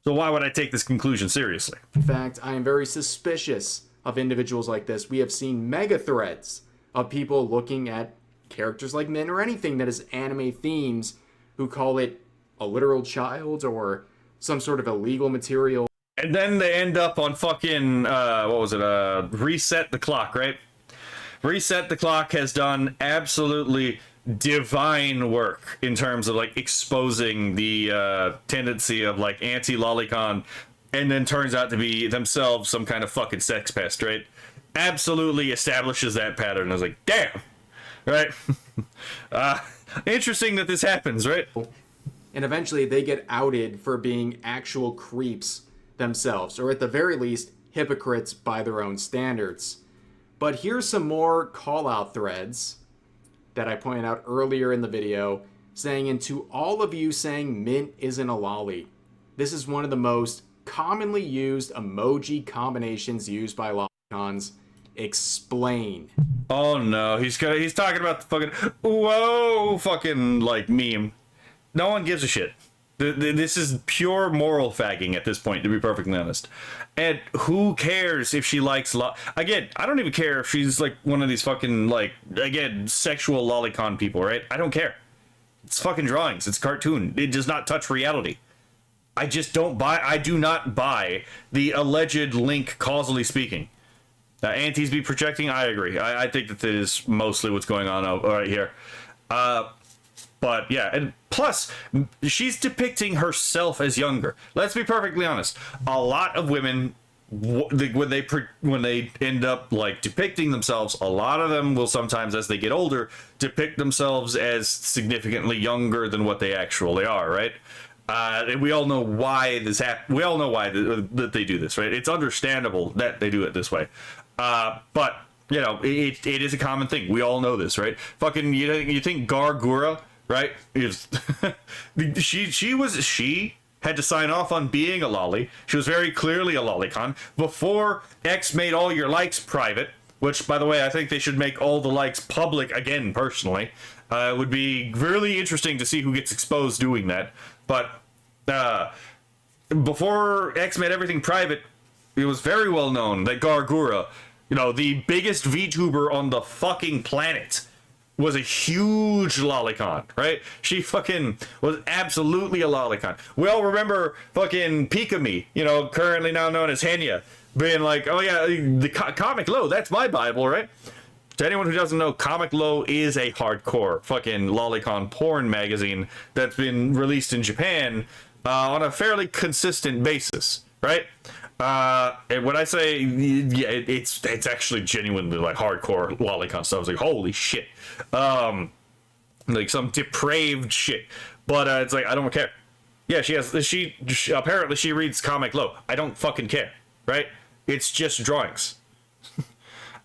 So why would I take this conclusion seriously? In fact, I am very suspicious of individuals like this. We have seen mega threads of people looking at characters like Min or anything that is anime themes who call it a literal child or some sort of illegal material. And then they end up on fucking, Reset the Clock, right? Reset the Clock has done absolutely divine work in terms of exposing the tendency of anti-Lolicon, and then turns out to be themselves some kind of fucking sex pest, right? Absolutely establishes that pattern. I was like, damn, right? Interesting that this happens, right? And eventually they get outed for being actual creeps themselves, or at the very least, hypocrites by their own standards. But here's some more call-out threads that I pointed out earlier in the video, saying, and to all of you saying Mint isn't a lolly, this is one of the most commonly used emoji combinations used by Lolicons. Explain. Oh no, he's talking about the fucking whoa fucking meme. No one gives a shit. This is pure moral fagging at this point, to be perfectly honest. And who cares if she likes again, I don't even care if she's one of these fucking sexual lolicon people, right? I don't care. It's fucking drawings, it's a cartoon. It does not touch reality. I just don't buy, I do not buy the alleged link, causally speaking. Antis be projecting, I agree. I think that is mostly what's going on right here. But yeah, and plus, she's depicting herself as younger. Let's be perfectly honest. A lot of women, when they end up depicting themselves, a lot of them will sometimes, as they get older, depict themselves as significantly younger than what they actually are, right? And we all know why this happens. We all know why that they do this, right? It's understandable that they do it this way. But it is a common thing. We all know this, right? Fucking, you think Gargura, right? Is she had to sign off on being a lolly. She was very clearly a lolicon before X made all your likes private. Which, by the way, I think they should make all the likes public again. Personally, it would be really interesting to see who gets exposed doing that. But before X made everything private, it was very well known that Gargura You know, the biggest VTuber on the fucking planet was a huge lolicon, right? She fucking was absolutely a lolicon. We all remember fucking Pikami, you know, currently now known as Henya, being like, oh yeah, the Comic Low, that's my Bible, right? To anyone who doesn't know, Comic Low is a hardcore fucking lolicon porn magazine that's been released in Japan on a fairly consistent basis, right? And when I say, yeah, it's actually genuinely like hardcore lolicon stuff. I was like, holy shit. Like some depraved shit. But it's like, I don't care. Yeah, she apparently she reads Comic Low. I don't fucking care, right? It's just drawings.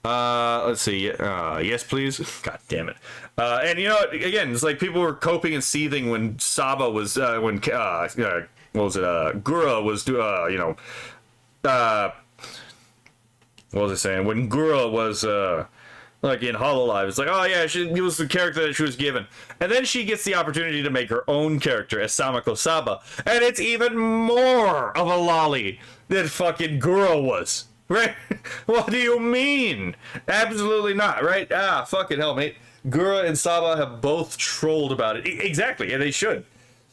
Let's see. Yes, please. God damn it. And you know, again, it's like people were coping and seething when Saba was, what was it? Gura was, you know, what was I saying? When Gura was, like in Hololive, it's like, oh yeah, it was the character that she was given. And then she gets the opportunity to make her own character as Samako Saba. And it's even more of a lolly than fucking Gura was. Right? What do you mean? Absolutely not, right? Ah, fucking hell, mate. Gura and Saba have both trolled about it. Exactly, and they should.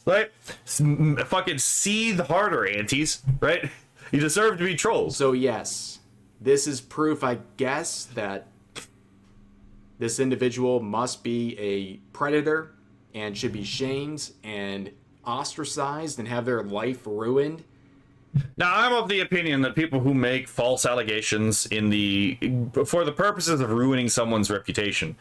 Right? Fucking seethe harder, aunties. Right? You deserve to be trolled. So yes, this is proof, I guess, that this individual must be a predator and should be shamed and ostracized and have their life ruined. Now, I'm of the opinion that people who make false allegations for the purposes of ruining someone's reputation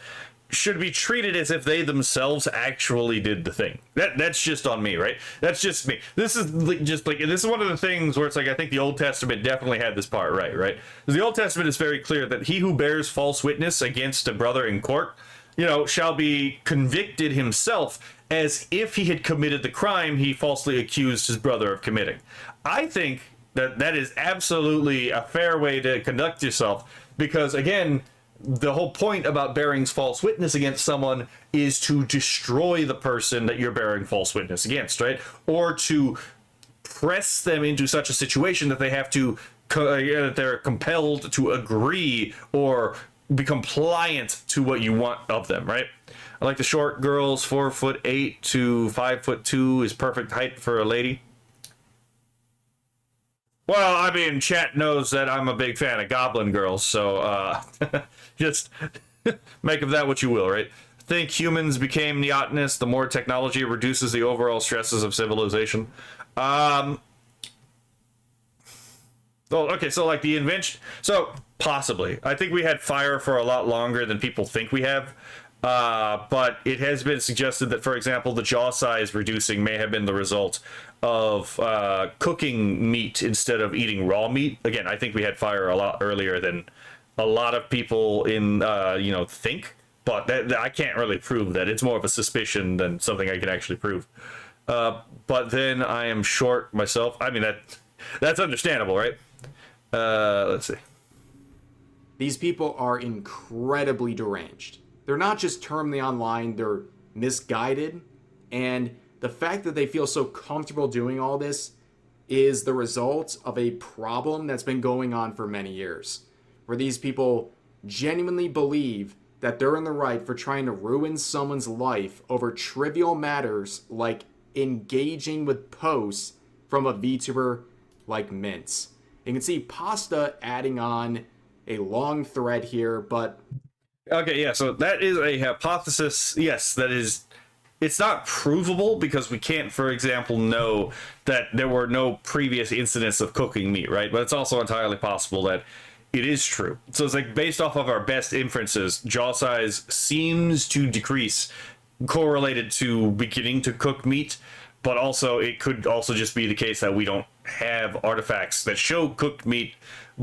should be treated as if they themselves actually did the thing. That's just on me, right? That's just me. This is this is one of the things where it's like, I think the Old Testament definitely had this part right? Because the Old Testament is very clear that he who bears false witness against a brother in court, you know, shall be convicted himself as if he had committed the crime he falsely accused his brother of committing. I think that is absolutely a fair way to conduct yourself, because again, the whole point about bearing false witness against someone is to destroy the person that you're bearing false witness against, right? Or to press them into such a situation that they have to, that they're compelled to agree or be compliant to what you want of them, right? I like the short girls. 4'8" to 5'2" is perfect height for a lady. Well, I mean, chat knows that I'm a big fan of goblin girls, so just make of that what you will, right? Think humans became neotenous, the more technology reduces the overall stresses of civilization. Oh, okay, so like the invention, so possibly. I think we had fire for a lot longer than people think we have. But it has been suggested that, for example, the jaw size reducing may have been the result of cooking meat instead of eating raw meat. Again, I think we had fire a lot earlier than a lot of people in think, but that I can't really prove that. It's more of a suspicion than something I can actually prove. But then I am short myself. I mean, that's understandable, right? Let's see. These people are incredibly deranged. They're not just terminally online, they're misguided. And the fact that they feel so comfortable doing all this is the result of a problem that's been going on for many years, where these people genuinely believe that they're in the right for trying to ruin someone's life over trivial matters like engaging with posts from a VTuber like Mints. You can see Pasta adding on a long thread here, but... Okay, yeah, so that is a hypothesis. Yes, that is... It's not provable because we can't, for example, know that there were no previous incidents of cooking meat, right? But it's also entirely possible that it is true. So it's like, based off of our best inferences, jaw size seems to decrease correlated to beginning to cook meat, but also it could also just be the case that we don't have artifacts that show cooked meat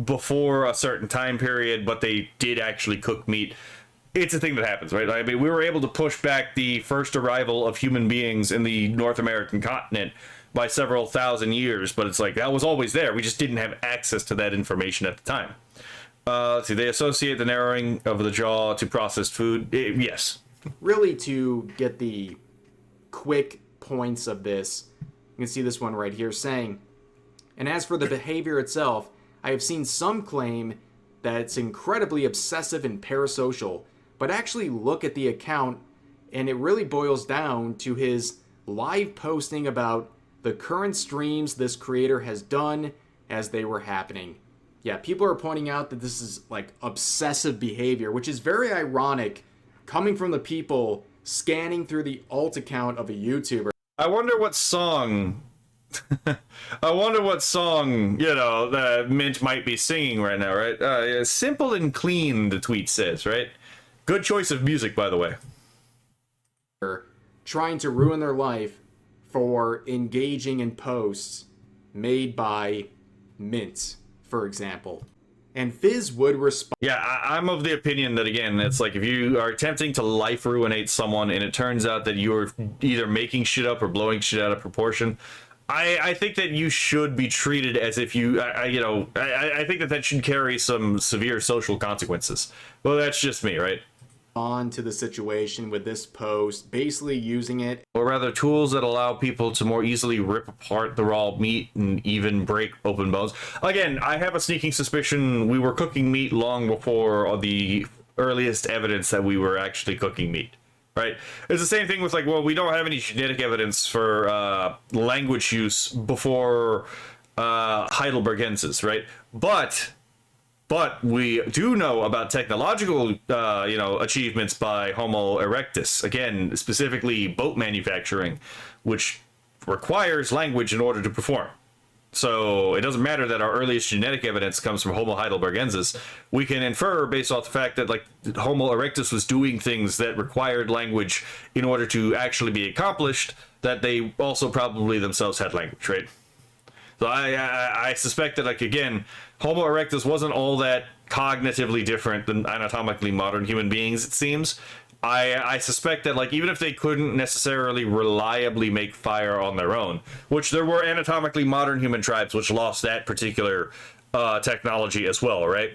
before a certain time period, but they did actually cook meat. It's a thing that happens, right? I mean, we were able to push back the first arrival of human beings in the North American continent by several thousand years, but it's like, that was always there. We just didn't have access to that information at the time. Let's see, they associate the narrowing of the jaw to processed food. Yes. Really, to get the quick points of this, you can see this one right here saying, and as for the behavior itself, I have seen some claim that's incredibly obsessive and parasocial, but actually look at the account and it really boils down to his live posting about the current streams this creator has done as they were happening. Yeah, people are pointing out that this is like obsessive behavior, which is very ironic coming from the people scanning through the alt account of a YouTuber. I wonder what song that Mint might be singing right now, right? Yeah, simple and clean, the tweet says, right? Good choice of music, by the way. Trying to ruin their life for engaging in posts made by Mint, for example. And Fizz would respond. Yeah, I'm of the opinion that, again, it's like if you are attempting to life ruinate someone and it turns out that you're either making shit up or blowing shit out of proportion, I think that you should be treated as if you, I think that should carry some severe social consequences. Well, that's just me, right? On to the situation with this post, basically using it, or rather tools that allow people to more easily rip apart the raw meat and even break open bones. Again, I have a sneaking suspicion we were cooking meat long before the earliest evidence that we were actually cooking meat, right? It's the same thing with like, well, we don't have any genetic evidence for language use before Heidelbergensis, right? But we do know about technological, achievements by Homo erectus. Again, specifically boat manufacturing, which requires language in order to perform. So it doesn't matter that our earliest genetic evidence comes from Homo heidelbergensis. We can infer based off the fact that like Homo erectus was doing things that required language in order to actually be accomplished, that they also probably themselves had language, right? So I suspect that, like, again, Homo erectus wasn't all that cognitively different than anatomically modern human beings, it seems. I suspect that, like, even if they couldn't necessarily reliably make fire on their own, which there were anatomically modern human tribes which lost that particular technology as well, right?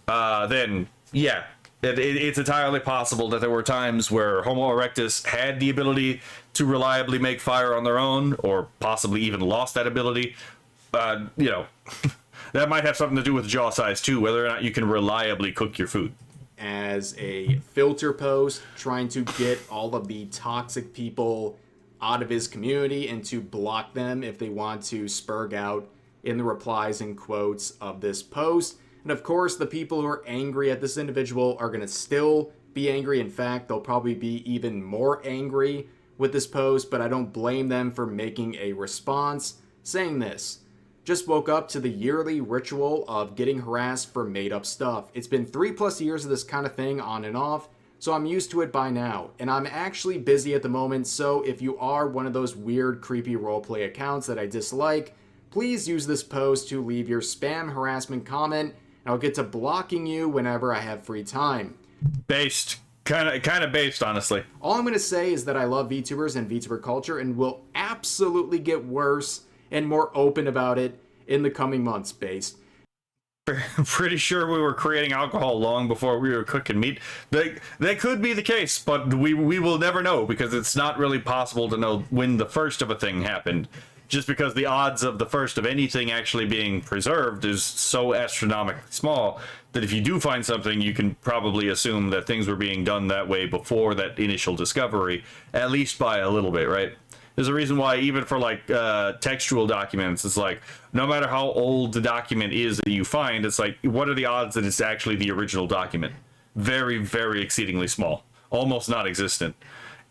Then, yeah, it's entirely possible that there were times where Homo erectus had the ability to reliably make fire on their own, or possibly even lost that ability. That might have something to do with jaw size too, whether or not you can reliably cook your food. As a filter post, trying to get all of the toxic people out of his community and to block them if they want to spurg out in the replies and quotes of this post. And of course, the people who are angry at this individual are going to still be angry. In fact, they'll probably be even more angry with this post, but I don't blame them for making a response saying this. Just woke up to the yearly ritual of getting harassed for made-up stuff. It's been 3+ years of this kind of thing on and off, so I'm used to it by now. And I'm actually busy at the moment, so if you are one of those weird, creepy roleplay accounts that I dislike, please use this post to leave your spam harassment comment, and I'll get to blocking you whenever I have free time. Based. Kind of based, honestly. All I'm going to say is that I love VTubers and VTuber culture and will absolutely get worse and more open about it in the coming months, Based. I'm pretty sure we were creating alcohol long before we were cooking meat. That could be the case, but we will never know because it's not really possible to know when the first of a thing happened. Just because the odds of the first of anything actually being preserved is so astronomically small that if you do find something, you can probably assume that things were being done that way before that initial discovery, at least by a little bit, right? There's a reason why even for like textual documents, it's like no matter how old the document is that you find, it's like what are the odds that it's actually the original document? Very, very exceedingly small, almost non-existent.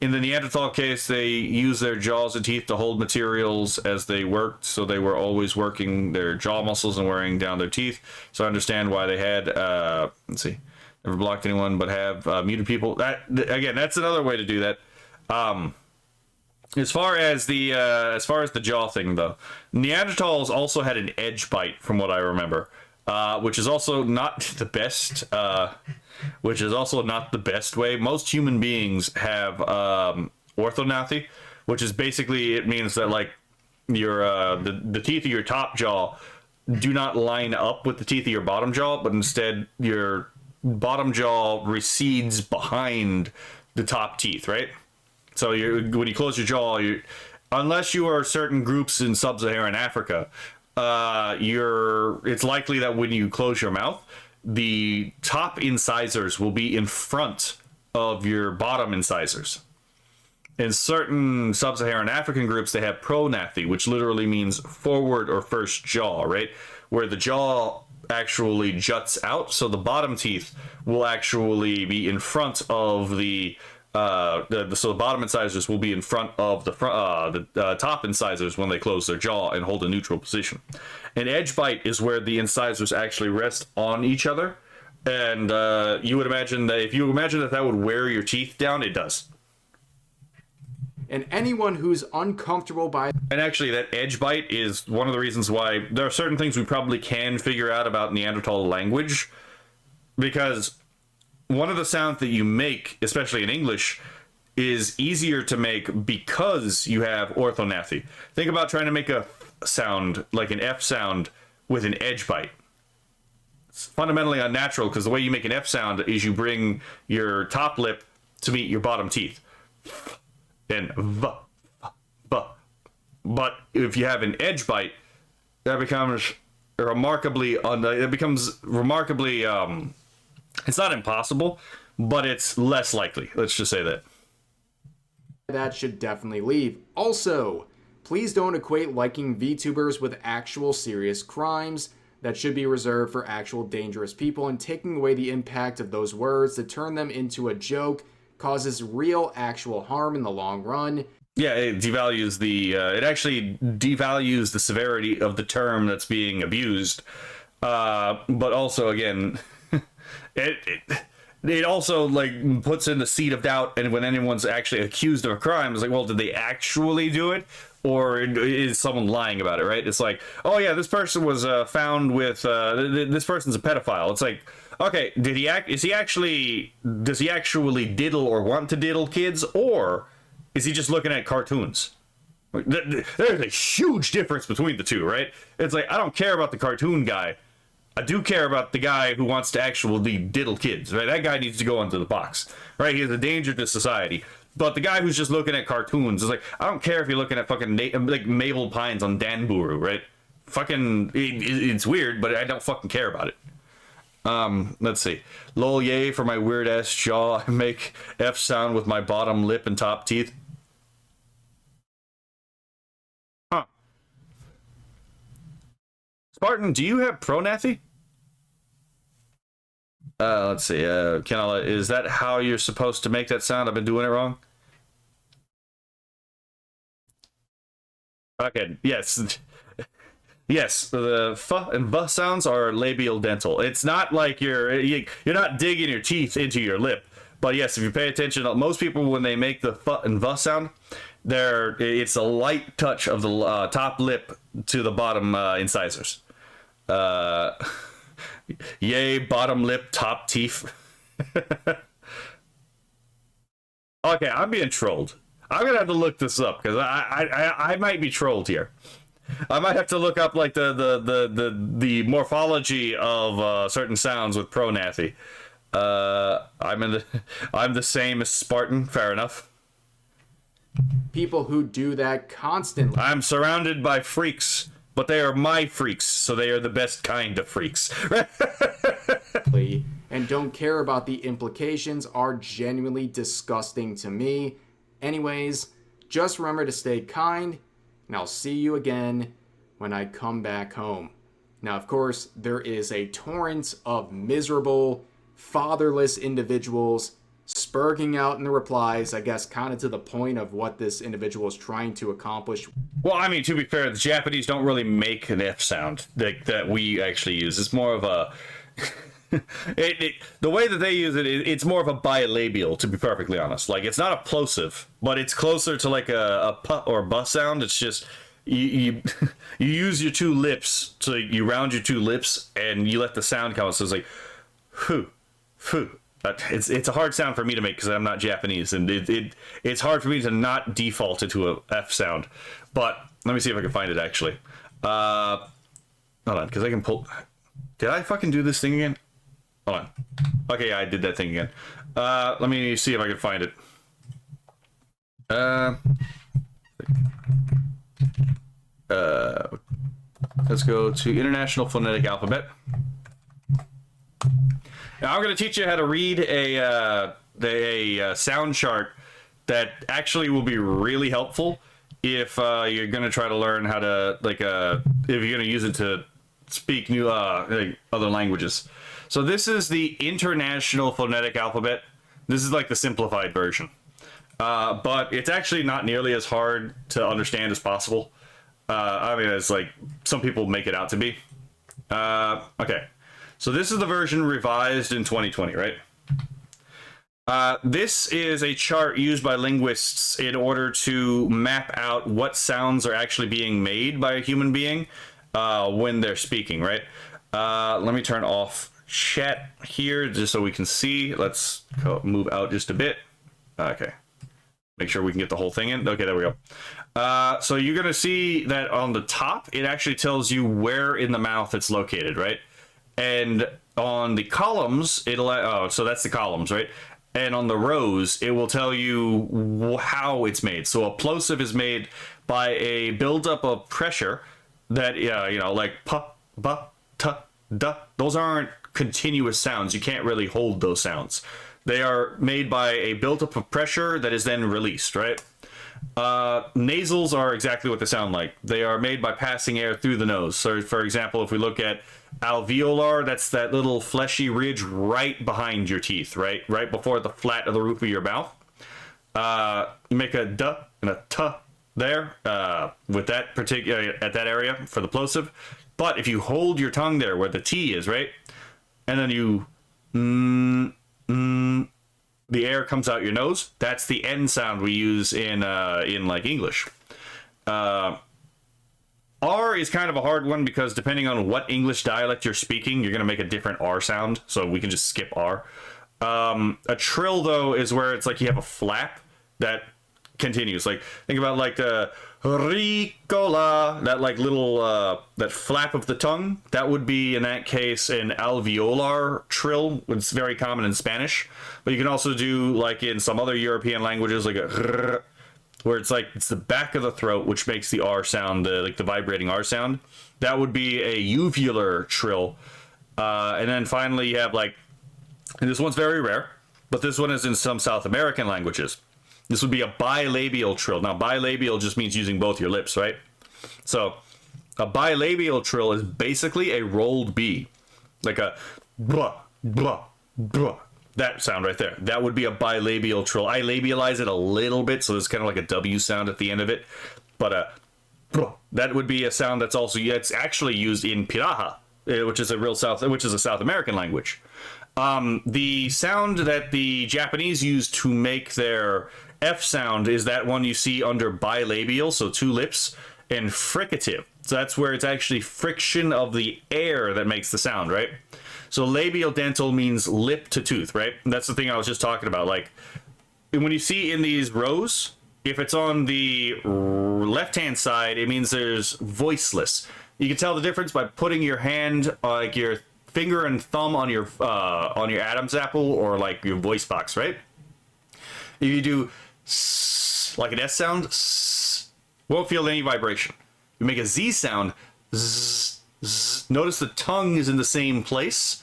In the Neanderthal case, they used their jaws and teeth to hold materials as they worked, so they were always working their jaw muscles and wearing down their teeth. So I understand why they had, let's see, never blocked anyone, but have muted people. That again, that's another way to do that. As far as the jaw thing, though, Neanderthals also had an edge bite, from what I remember, which is also not the best. Which is also not the best way. Most human beings have orthognathy, which is basically, it means that like your the teeth of your top jaw do not line up with the teeth of your bottom jaw, but instead your bottom jaw recedes behind the top teeth, right? So when you close your jaw, unless you are certain groups in sub-Saharan Africa, it's likely that when you close your mouth, the top incisors will be in front of your bottom incisors. In certain sub-Saharan African groups, they have prognathy, which literally means forward or first jaw, right? Where the jaw actually juts out, so the bottom teeth will actually be in front of so the bottom incisors will be in front of the top incisors when they close their jaw and hold a neutral position. An edge bite is where the incisors actually rest on each other, and you would imagine that if you imagine that would wear your teeth down, it does. And anyone who's uncomfortable by... And actually, that edge bite is one of the reasons why there are certain things we probably can figure out about Neanderthal language, because one of the sounds that you make, especially in English, is easier to make because you have orthognathy. Think about trying to make a sound, like an F sound, with an edge bite. It's fundamentally unnatural, because the way you make an F sound is you bring your top lip to meet your bottom teeth. And v. But if you have an edge bite, that becomes remarkably it's not impossible, but it's less likely. Let's just say that. That should definitely leave. Also, please don't equate liking VTubers with actual serious crimes. That should be reserved for actual dangerous people, and taking away the impact of those words to turn them into a joke causes real actual harm in the long run. Yeah, it devalues it actually devalues the severity of the term that's being abused. But also, again, it also like puts in the seed of doubt, and when anyone's actually accused of a crime, it's like, well, did they actually do it, or is someone lying about it? Right? It's like, oh yeah, this person was found with this person's a pedophile. It's like, okay, does he actually diddle or want to diddle kids, or is he just looking at cartoons? There's a huge difference between the two, right? It's like, I don't care about the cartoon guy. I do care about the guy who wants to actually diddle kids, right? That guy needs to go into the box, right? He's a danger to society. But the guy who's just looking at cartoons is like, I don't care if you're looking at fucking like Mabel Pines on Danburu, right? Fucking, it's weird, but I don't fucking care about it. Let's see. Lol yay for my weird ass jaw. I make F sound with my bottom lip and top teeth. Huh. Spartan, do you have prognathy? Let's see. Kenala, is that how you're supposed to make that sound? I've been doing it wrong. Okay, yes. Yes, the f and b sounds are labial dental. It's not like you're not digging your teeth into your lip. But yes, if you pay attention, most people, when they make the f and v sound, it's a light touch of the top lip to the bottom incisors. Yay, bottom lip, top teeth. Okay, I'm being trolled. I'm gonna have to look this up, because I might be trolled here. I might have to look up like the morphology of certain sounds with prognathy. I'm the same as Spartan. Fair enough. People who do that constantly. I'm surrounded by freaks, but they are my freaks, so they are the best kind of freaks. And don't care about the implications are genuinely disgusting to me. Anyways, just remember to stay kind, and I'll see you again when I come back home. Now, of course, there is a torrent of miserable, fatherless individuals spurging out in the replies, I guess kind of to the point of what this individual is trying to accomplish. Well, I mean, to be fair, the Japanese don't really make an F sound that we actually use. It's more of a... the way that they use it, it's more of a bilabial, to be perfectly honest. Like, it's not a plosive, but it's closer to like a p or b sound. It's just you use your two lips, so you round your two lips and you let the sound come out. So it's like whew. It's a hard sound for me to make because I'm not Japanese, and it's hard for me to not default into a F sound. But let me see if I can find it actually. Hold on, because I can pull. Did I fucking do this thing again? Hold on. Okay, yeah, I did that thing again. Let me see if I can find it. Let's go to International Phonetic Alphabet. Now I'm going to teach you how to read a sound chart that actually will be really helpful if you're going to try to learn how to, like, if you're going to use it to speak new like other languages. So this is the International Phonetic Alphabet. This is like the simplified version. But it's actually not nearly as hard to understand as possible. I mean, it's like some people make it out to be. Okay. So this is the version revised in 2020, right? This is a chart used by linguists in order to map out what sounds are actually being made by a human being when they're speaking, right? Let me turn off chat here just so we can see. Let's move out just a bit. Okay. Make sure we can get the whole thing in. Okay, there we go. So you're going to see that on the top, it actually tells you where in the mouth it's located, right? And on the columns, so that's the columns, right? And on the rows, it will tell you how it's made. So a plosive is made by a buildup of pressure that, like pa, ba, ta, da. Those aren't continuous sounds. You can't really hold those sounds. They are made by a buildup of pressure that is then released, right? Nasals are exactly what they sound like. They are made by passing air through the nose. So, for example, if we look at alveolar, that's that little fleshy ridge right behind your teeth, right? Right before the flat of the roof of your mouth. You make a duh and a tuh there with that particular, at that area for the plosive. But if you hold your tongue there where the T is, right? And then you the air comes out your nose. That's the N sound we use in like English. R is kind of a hard one because depending on what English dialect you're speaking, you're going to make a different R sound. So we can just skip R. A trill, though, is where it's like you have a flap that continues. Like, think about like the Ricola, that like little, that flap of the tongue. That would be, in that case, an alveolar trill. It's very common in Spanish. But you can also do, like in some other European languages, like a where it's like, it's the back of the throat, which makes the R sound, like the vibrating R sound. That would be a uvular trill. And then finally you have like, and this one's very rare, but this one is in some South American languages. This would be a bilabial trill. Now, bilabial just means using both your lips, right? So, a bilabial trill is basically a rolled B. Like a blah, blah, blah. That sound right there. That would be a bilabial trill. I labialize it a little bit, so there's kind of like a W sound at the end of it. But that would be a sound that's also, it's actually used in Piraha, which is a South American language. The sound that the Japanese use to make their F sound is that one you see under bilabial, so two lips, and fricative. So that's where it's actually friction of the air that makes the sound, right? So labial dental means lip to tooth, right? And that's the thing I was just talking about. Like, when you see in these rows, if it's on the left-hand side, it means there's voiceless. You can tell the difference by putting your hand, like your finger and thumb on your Adam's apple or like your voice box, right? If you do s, like an S sound, s, won't feel any vibration. You make a Z sound, z, z. Notice the tongue is in the same place,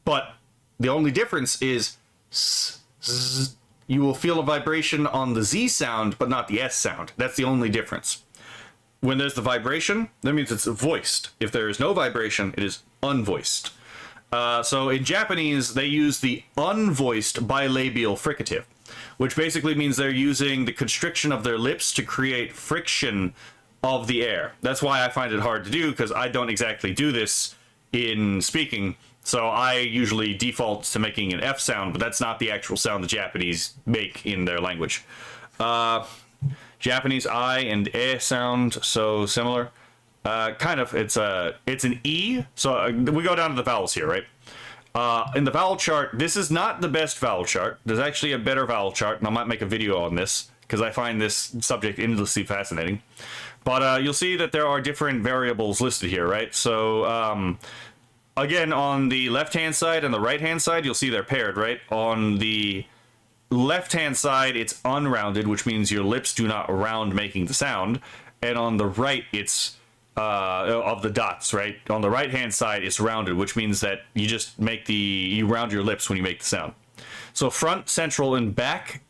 but the only difference is s, z. You will feel a vibration on the Z sound, but not the S sound. That's the only difference. When there's the vibration, that means it's voiced. If there is no vibration, it is unvoiced. So in Japanese, they use the unvoiced bilabial fricative, which basically means they're using the constriction of their lips to create friction of the air. That's why I find it hard to do, because I don't exactly do this in speaking. So I usually default to making an F sound, but that's not the actual sound the Japanese make in their language. Japanese I and E sound so similar. Kind of, it's an E. So we go down to the vowels here, right? In the vowel chart, this is not the best vowel chart. There's actually a better vowel chart, and I might make a video on this because I find this subject endlessly fascinating. But you'll see that there are different variables listed here, right? So again, on the left-hand side and the right-hand side, you'll see they're paired, right? On the left-hand side, it's unrounded, which means your lips do not round making the sound. And on the right, it's of the dots, right? On the right hand side, it's rounded, which means that you just you round your lips when you make the sound. So front, central, and back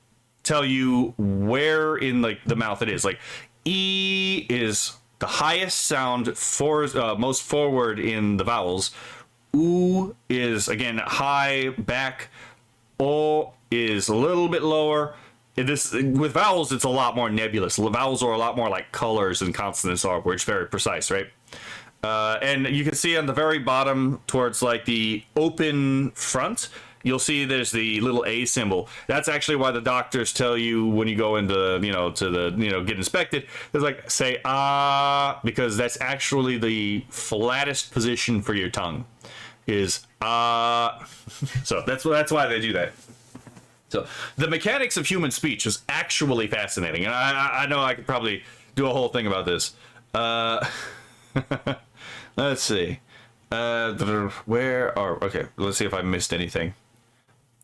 tell you where in like the mouth it is. Like E is the highest sound most forward in the vowels. U is again high back. O is a little bit lower. With vowels, it's a lot more nebulous. The vowels are a lot more like colors than consonants are, where it's very precise, right? And you can see on the very bottom, towards like the open front, you'll see there's the little A symbol. That's actually why the doctors tell you when you go into, get inspected, it's like, say, ah, because that's actually the flattest position for your tongue, is ah. So that's why they do that. So the mechanics of human speech is actually fascinating. And I know I could probably do a whole thing about this. Let's see. Okay, let's see if I missed anything.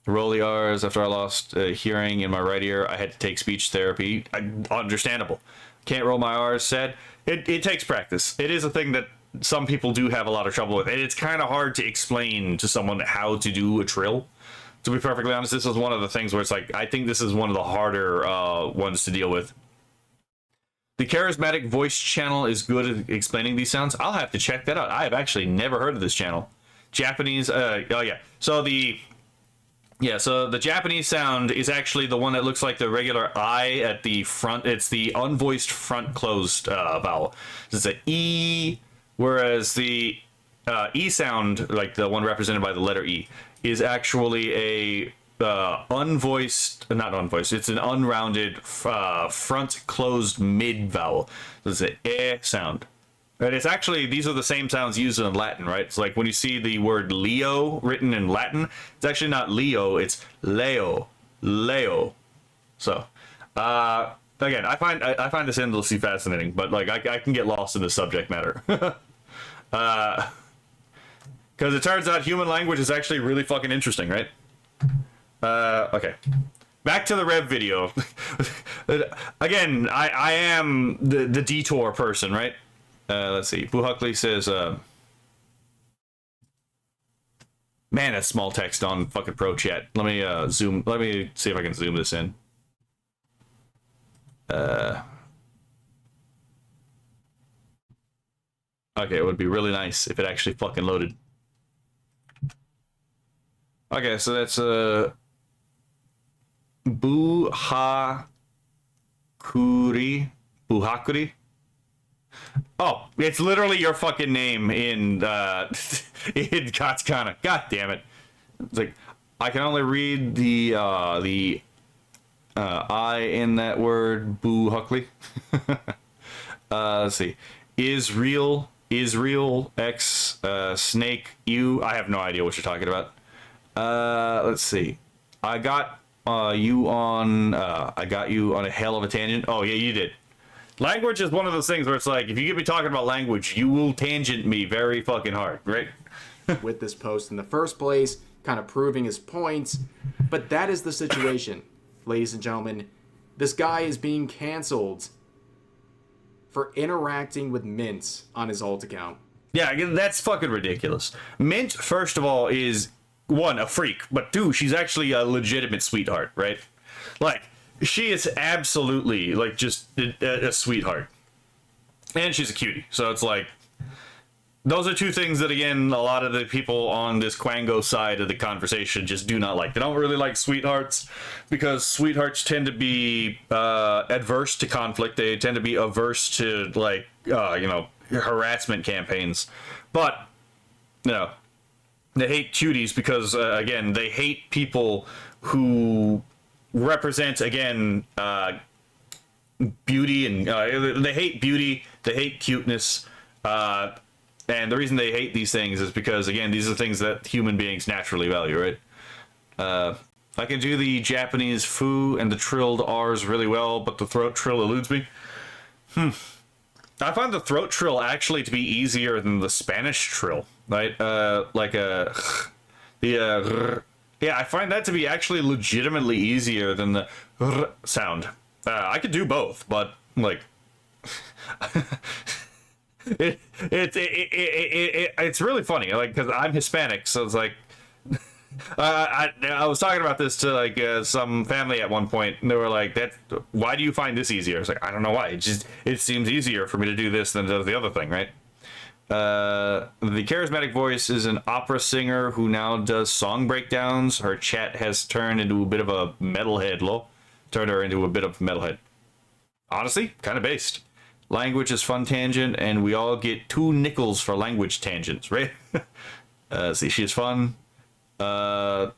Roll the R's. After I lost hearing in my right ear, I had to take speech therapy. Understandable. Can't roll my R's, said. It takes practice. It is a thing that some people do have a lot of trouble with. And it's kind of hard to explain to someone how to do a trill. To be perfectly honest, this is one of the things where it's like, I think this is one of the harder ones to deal with. The charismatic voice channel is good at explaining these sounds. I'll have to check that out. I have actually never heard of this channel. Japanese, oh yeah. So the Japanese sound is actually the one that looks like the regular I at the front. It's the unvoiced front closed vowel. It's an E, whereas the E sound, like the one represented by the letter E, is actually a not unvoiced. It's an unrounded front closed mid vowel. So it's an E sound. And it's actually, these are the same sounds used in Latin, right? It's like when you see the word Leo written in Latin, it's actually not Leo, it's Leo. Leo. So, again, I find this endlessly fascinating, but like I can get lost in the subject matter. Because it turns out human language is actually really fucking interesting, right? Okay. Back to the Rev video. Again, I am the detour person, right? Let's see. Boo Huckley says, man, that's small text on fucking Pro Chat. Let me zoom. Let me see if I can zoom this in. Okay, it would be really nice if it actually fucking loaded. Okay, so that's Boo Hakuri. Boo Hakuri. Oh, it's literally your fucking name in in Katakana. God damn it! It's like I can only read the I in that word. Boo Huckley. Let's see. Israel X Snake U. I have no idea what you're talking about. Let's see. I got you on a hell of a tangent. Oh yeah, you did. Language is one of those things where it's like, if you get me talking about language, you will tangent me very fucking hard, right? With this post in the first place, kind of proving his points. But that is the situation, ladies and gentlemen. This guy is being canceled for interacting with Mint on his alt account. Yeah, that's fucking ridiculous. Mint, first of all, is, one, a freak, but two, she's actually a legitimate sweetheart, right? Like, she is absolutely, like, just a sweetheart. And she's a cutie. So it's like, those are two things that, again, a lot of the people on this Quango side of the conversation just do not like. They don't really like sweethearts because sweethearts tend to be adverse to conflict. They tend to be averse to, like, harassment campaigns. But, they hate cuties because, again, they hate people who represent, again, beauty, and they hate beauty, they hate cuteness, and the reason they hate these things is because, again, these are things that human beings naturally value, right? I can do the Japanese foo and the trilled R's really well, but the throat trill eludes me. I find the throat trill actually to be easier than the Spanish trill, right? Yeah, I find that to be actually legitimately easier than the r sound. I could do both, but, like, It's really funny, like, because I'm Hispanic, so it's like I was talking about this to like some family at one point, and they were like, "That why do you find this easier?" I was like, "I don't know why. It seems easier for me to do this than it does the other thing, right?" The charismatic voice is an opera singer who now does song breakdowns. Her chat has turned into a bit of a metalhead. Turned her into a bit of a metalhead. Honestly, kind of based. Language is fun tangent, and we all get 2 nickels for language tangents, right? See, she's fun. Apparently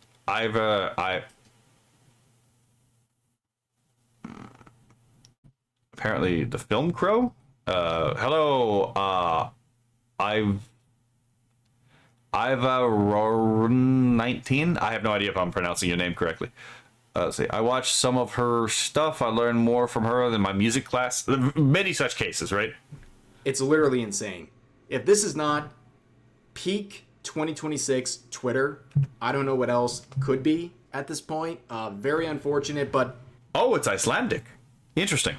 the film crow. Hello. I've 19. I have no idea if I'm pronouncing your name correctly. Let's see. I watched some of her stuff. I learned more from her than my music class. Many such cases, right? It's literally insane. If this is not peak 2026 Twitter, I don't know what else could be at this point. Very unfortunate, but... Oh, it's Icelandic. Interesting.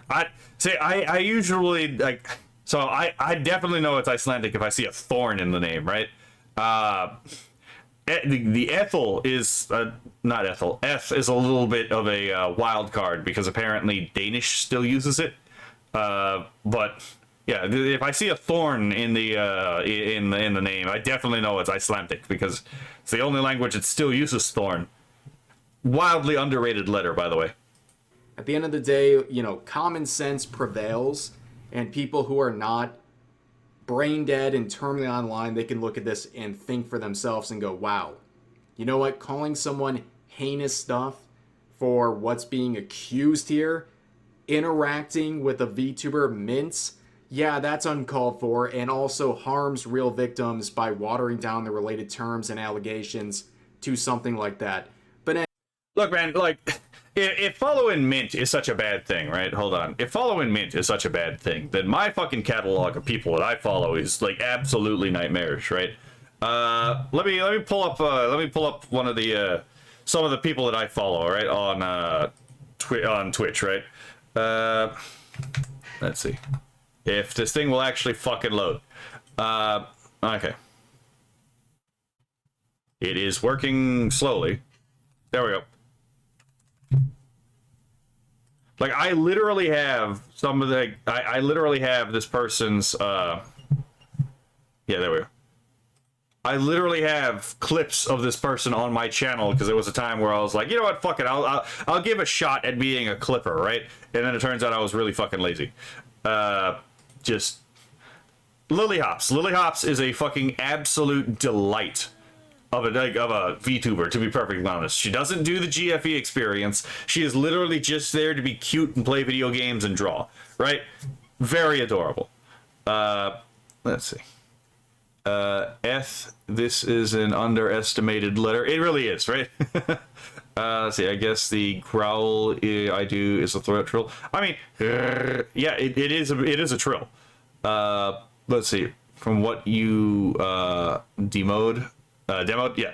I usually, like... So I definitely know it's Icelandic if I see a thorn in the name, right? The Ethel is not Ethel. Eth is a little bit of a wild card because apparently Danish still uses it. But yeah, if I see a thorn in the in the name, I definitely know it's Icelandic because it's the only language that still uses thorn. Wildly underrated letter, by the way. At the end of the day, you know, common sense prevails, and people who are not brain dead and terminally online, they can look at this and think for themselves and go, wow, you know what? Calling someone heinous stuff for what's being accused here, interacting with a VTuber mints, yeah, that's uncalled for, and also harms real victims by watering down the related terms and allegations to something like that. But look, man, like, if following mint is such a bad thing, right? Hold on. If following mint is such a bad thing, then my fucking catalog of people that I follow is like absolutely nightmarish, right? Let me pull up one of the some of the people that I follow, right, on Twitch, right? Let's see if this thing will actually fucking load. Okay. It is working slowly. There we go. Like, I literally have some of the... I literally have this person's... Yeah, there we go. I literally have clips of this person on my channel because there was a time where I was like, you know what, fuck it, I'll give a shot at being a clipper, right? And then it turns out I was really fucking lazy. Just... Lily Hops. Lily Hops is a fucking absolute delight of a VTuber, to be perfectly honest. She doesn't do the GFE experience. She is literally just there to be cute and play video games and draw, right? Very adorable. Let's see. This is an underestimated letter. It really is, right? Let's see, I guess the growl I do is a throat trill. I mean, yeah, it is a trill. Let's see. From what you demoed, yeah.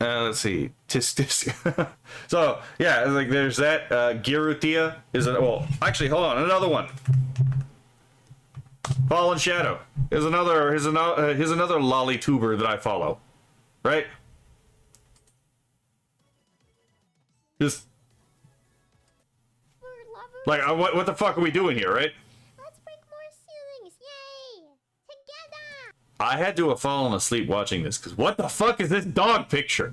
Let's see. Tis. So yeah, like there's that. Girutia is well. Actually, hold on. Another one. Fallen Shadow is another. Here's another Lolituber that I follow. Right. Just like what the fuck are we doing here, right? I had to have fallen asleep watching this because what the fuck is this dog picture?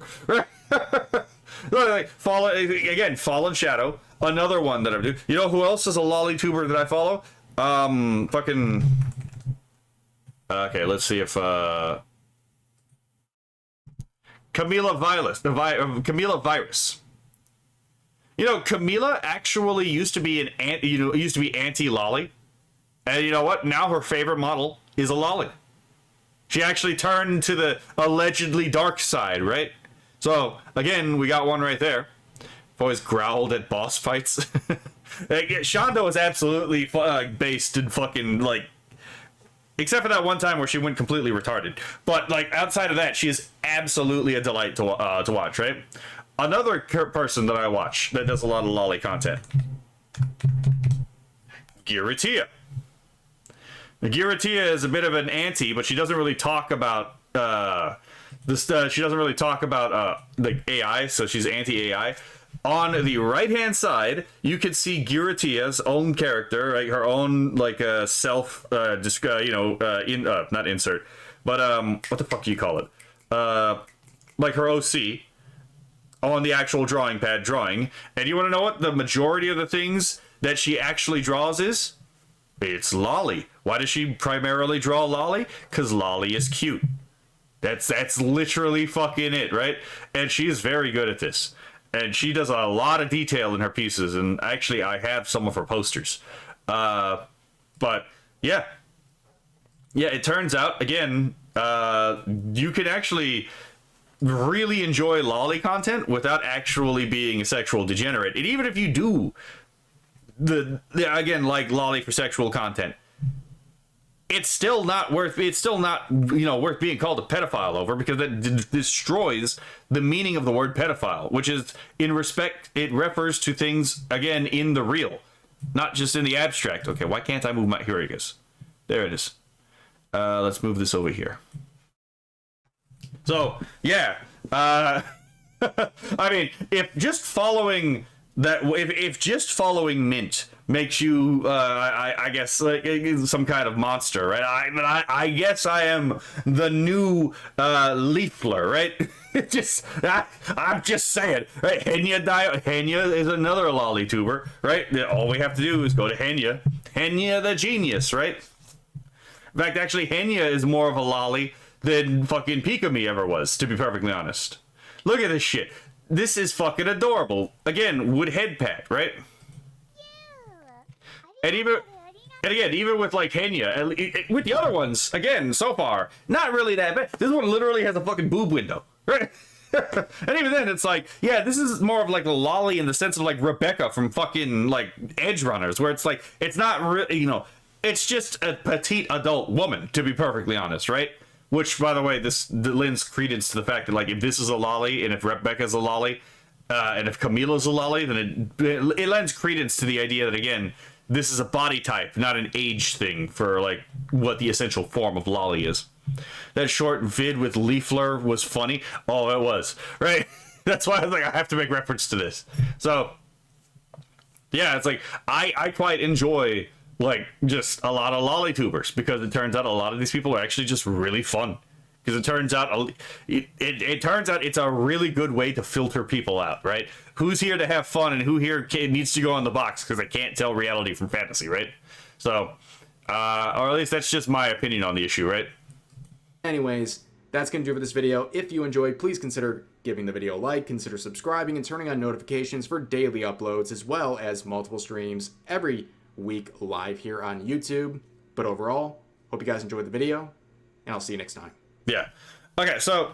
Like, Fallen Shadow, another one that I do. You know who else is a Lolituber that I follow? Fucking. Okay, let's see if Camila Virus. You know, Camila actually used to be anti-lolly, and you know what? Now her favorite model is a lolly. She actually turned to the allegedly dark side, right? So, again, we got one right there. I've always growled at boss fights. Shondo is absolutely based in fucking, like... Except for that one time where she went completely retarded. But, like, outside of that, she is absolutely a delight to watch, right? Another person that I watch that does a lot of lolly content. Giratia. Giratia is a bit of an anti, but she doesn't really talk about this. She doesn't really talk about the AI, so she's anti-AI. On the right-hand side, you can see Giratia's own character, right? Her own like self, not insert, but what the fuck do you call it? Like her OC on the actual drawing pad drawing. And you want to know what the majority of the things that she actually draws is? It's Lolly. Why does she primarily draw Lolly? Because Lolly is cute. That's literally fucking it, right? And she is very good at this. And she does a lot of detail in her pieces. And actually, I have some of her posters. But yeah. Yeah, it turns out, again, you can actually really enjoy lolly content without actually being a sexual degenerate. And even if you do again, like lolly for sexual content, it's still not worth being called a pedophile over, because that destroys the meaning of the word pedophile, which is, in respect, it refers to things, again, in the real, not just in the abstract. Okay, why can't I move my, here it is. There it is. Let's move this over here. So, yeah, I mean, if just following Mint makes you, I guess, like some kind of monster, right? I guess I am the new Leafler, right? I'm just saying, right? Henya is another Lolituber, right? All we have to do is go to Henya the genius, right? In fact, actually, Henya is more of a lolly than fucking Pikami ever was, to be perfectly honest. Look at this shit. This is fucking adorable. Again, wood head pat, right? And even with like Henya, with the other ones, again, so far, not really that bad. This one literally has a fucking boob window, right? And even then, it's like, yeah, this is more of like a lolly in the sense of like Rebecca from fucking like Edge Runners, where it's like, it's not really, it's just a petite adult woman, to be perfectly honest, right? Which, by the way, this lends credence to the fact that, like, if this is a lolly, and if Rebecca's a lolly, and if Camila's a lolly, then it lends credence to the idea that, again, this is a body type, not an age thing for, like, what the essential form of lolly is. That short vid with Leafler was funny. Oh, it was, right? That's why I was like, I have to make reference to this. So, yeah, it's like, I quite enjoy, like, just a lot of Lolitubers, because it turns out a lot of these people are actually just really fun. Because it turns out it turns out it's a really good way to filter people out, right? Who's here to have fun and who here needs to go on the box because they can't tell reality from fantasy, right? So, or at least that's just my opinion on the issue, right? Anyways, that's going to do it for this video. If you enjoyed, please consider giving the video a like, consider subscribing, and turning on notifications for daily uploads, as well as multiple streams every week live here on YouTube. But overall, hope you guys enjoyed the video, and I'll see you next time. Yeah. Okay, so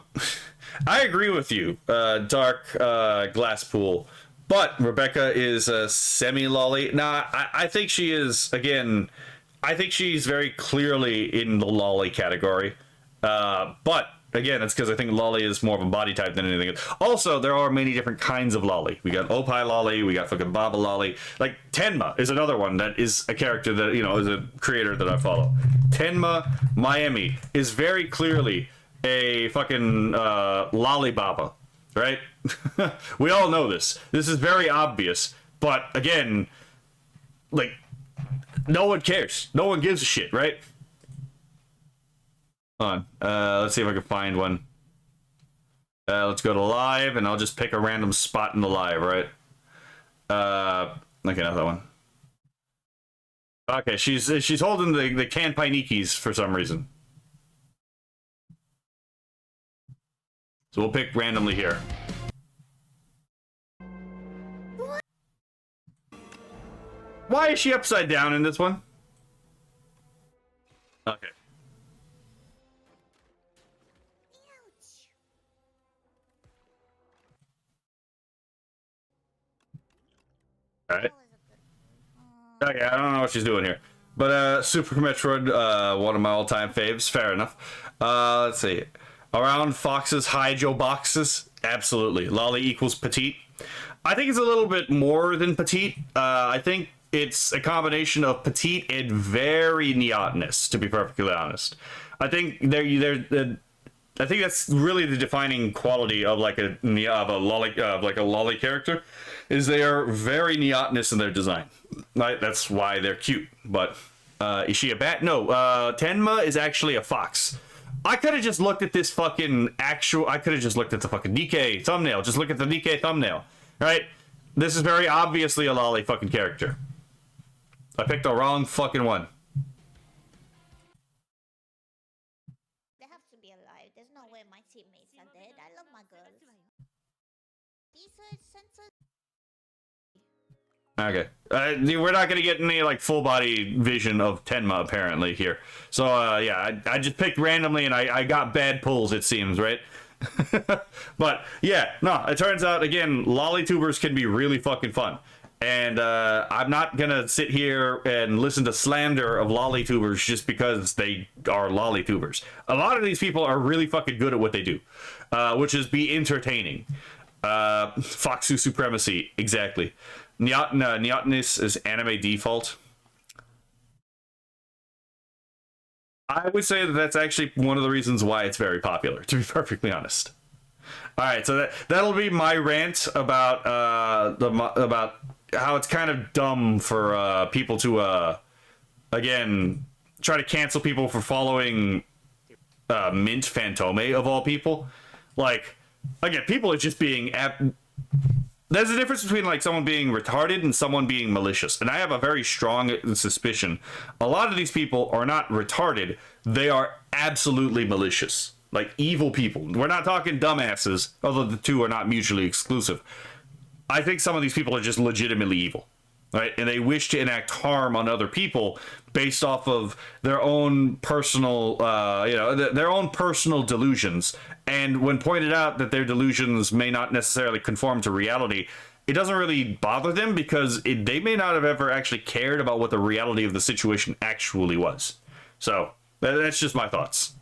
I agree with you, Dark Glasspool, but Rebecca is a semi-lolly. Now, I think she is, again, I think she's very clearly in the lolly category. But again, it's because I think lolly is more of a body type than anything else. Also, there are many different kinds of lolly. We got Opie lolly, we got fucking Baba lolly. Like, Tenma is another one that is a character that, is a creator that I follow. Tenma Miami is very clearly a fucking lolly Baba, right? We all know this. This is very obvious. But again, like, no one cares. No one gives a shit, right? Hold on. Let's see if I can find one. Let's go to live, and I'll just pick a random spot in the live, right? Okay, not that one. Okay, she's holding the Kanpainikis for some reason. So we'll pick randomly here. Why is she upside down in this one? Okay. Alright. Okay, I don't know what she's doing here. But, Super Metroid, one of my all-time faves. Fair enough. Let's see. Around Fox's Hydro boxes? Absolutely. Lolly equals petite. I think it's a little bit more than petite. I think it's a combination of petite and very neotenous, to be perfectly honest. I think I think that's really the defining quality of like a lolly character, is they are very neotenous in their design. Right? That's why they're cute. But is she a bat? No. Tenma is actually a fox. I could have just looked at this fucking I could have just looked at the fucking Nikkei thumbnail. Just look at the Nikkei thumbnail. Right? This is very obviously a lolly fucking character. I picked the wrong fucking one. They have to be alive. There's no way my teammates are dead. I love my girls. Research center. Okay. We're not gonna get any like full body vision of Tenma apparently here. So yeah, I just picked randomly and I got bad pulls, it seems, right? But yeah, no, it turns out again, Lolitubers can be really fucking fun. And I'm not gonna sit here and listen to slander of Lolitubers just because they are Lolitubers. A lot of these people are really fucking good at what they do, which is be entertaining. Foxu supremacy, exactly. Neotenous is anime default. I would say that that's actually one of the reasons why it's very popular, to be perfectly honest. All right, so that'll be my rant about about how it's kind of dumb for people to again try to cancel people for following Mint Fantome of all people. Like, again, people are just being there's a difference between like someone being retarded and someone being malicious, and I have a very strong suspicion a lot of these people are not retarded, they are absolutely malicious, like evil people. We're not talking dumbasses, although the two are not mutually exclusive. I think some of these people are just legitimately evil, right? And they wish to enact harm on other people based off of their own personal, their own personal delusions. And when pointed out that their delusions may not necessarily conform to reality, it doesn't really bother them because they may not have ever actually cared about what the reality of the situation actually was. So that's just my thoughts.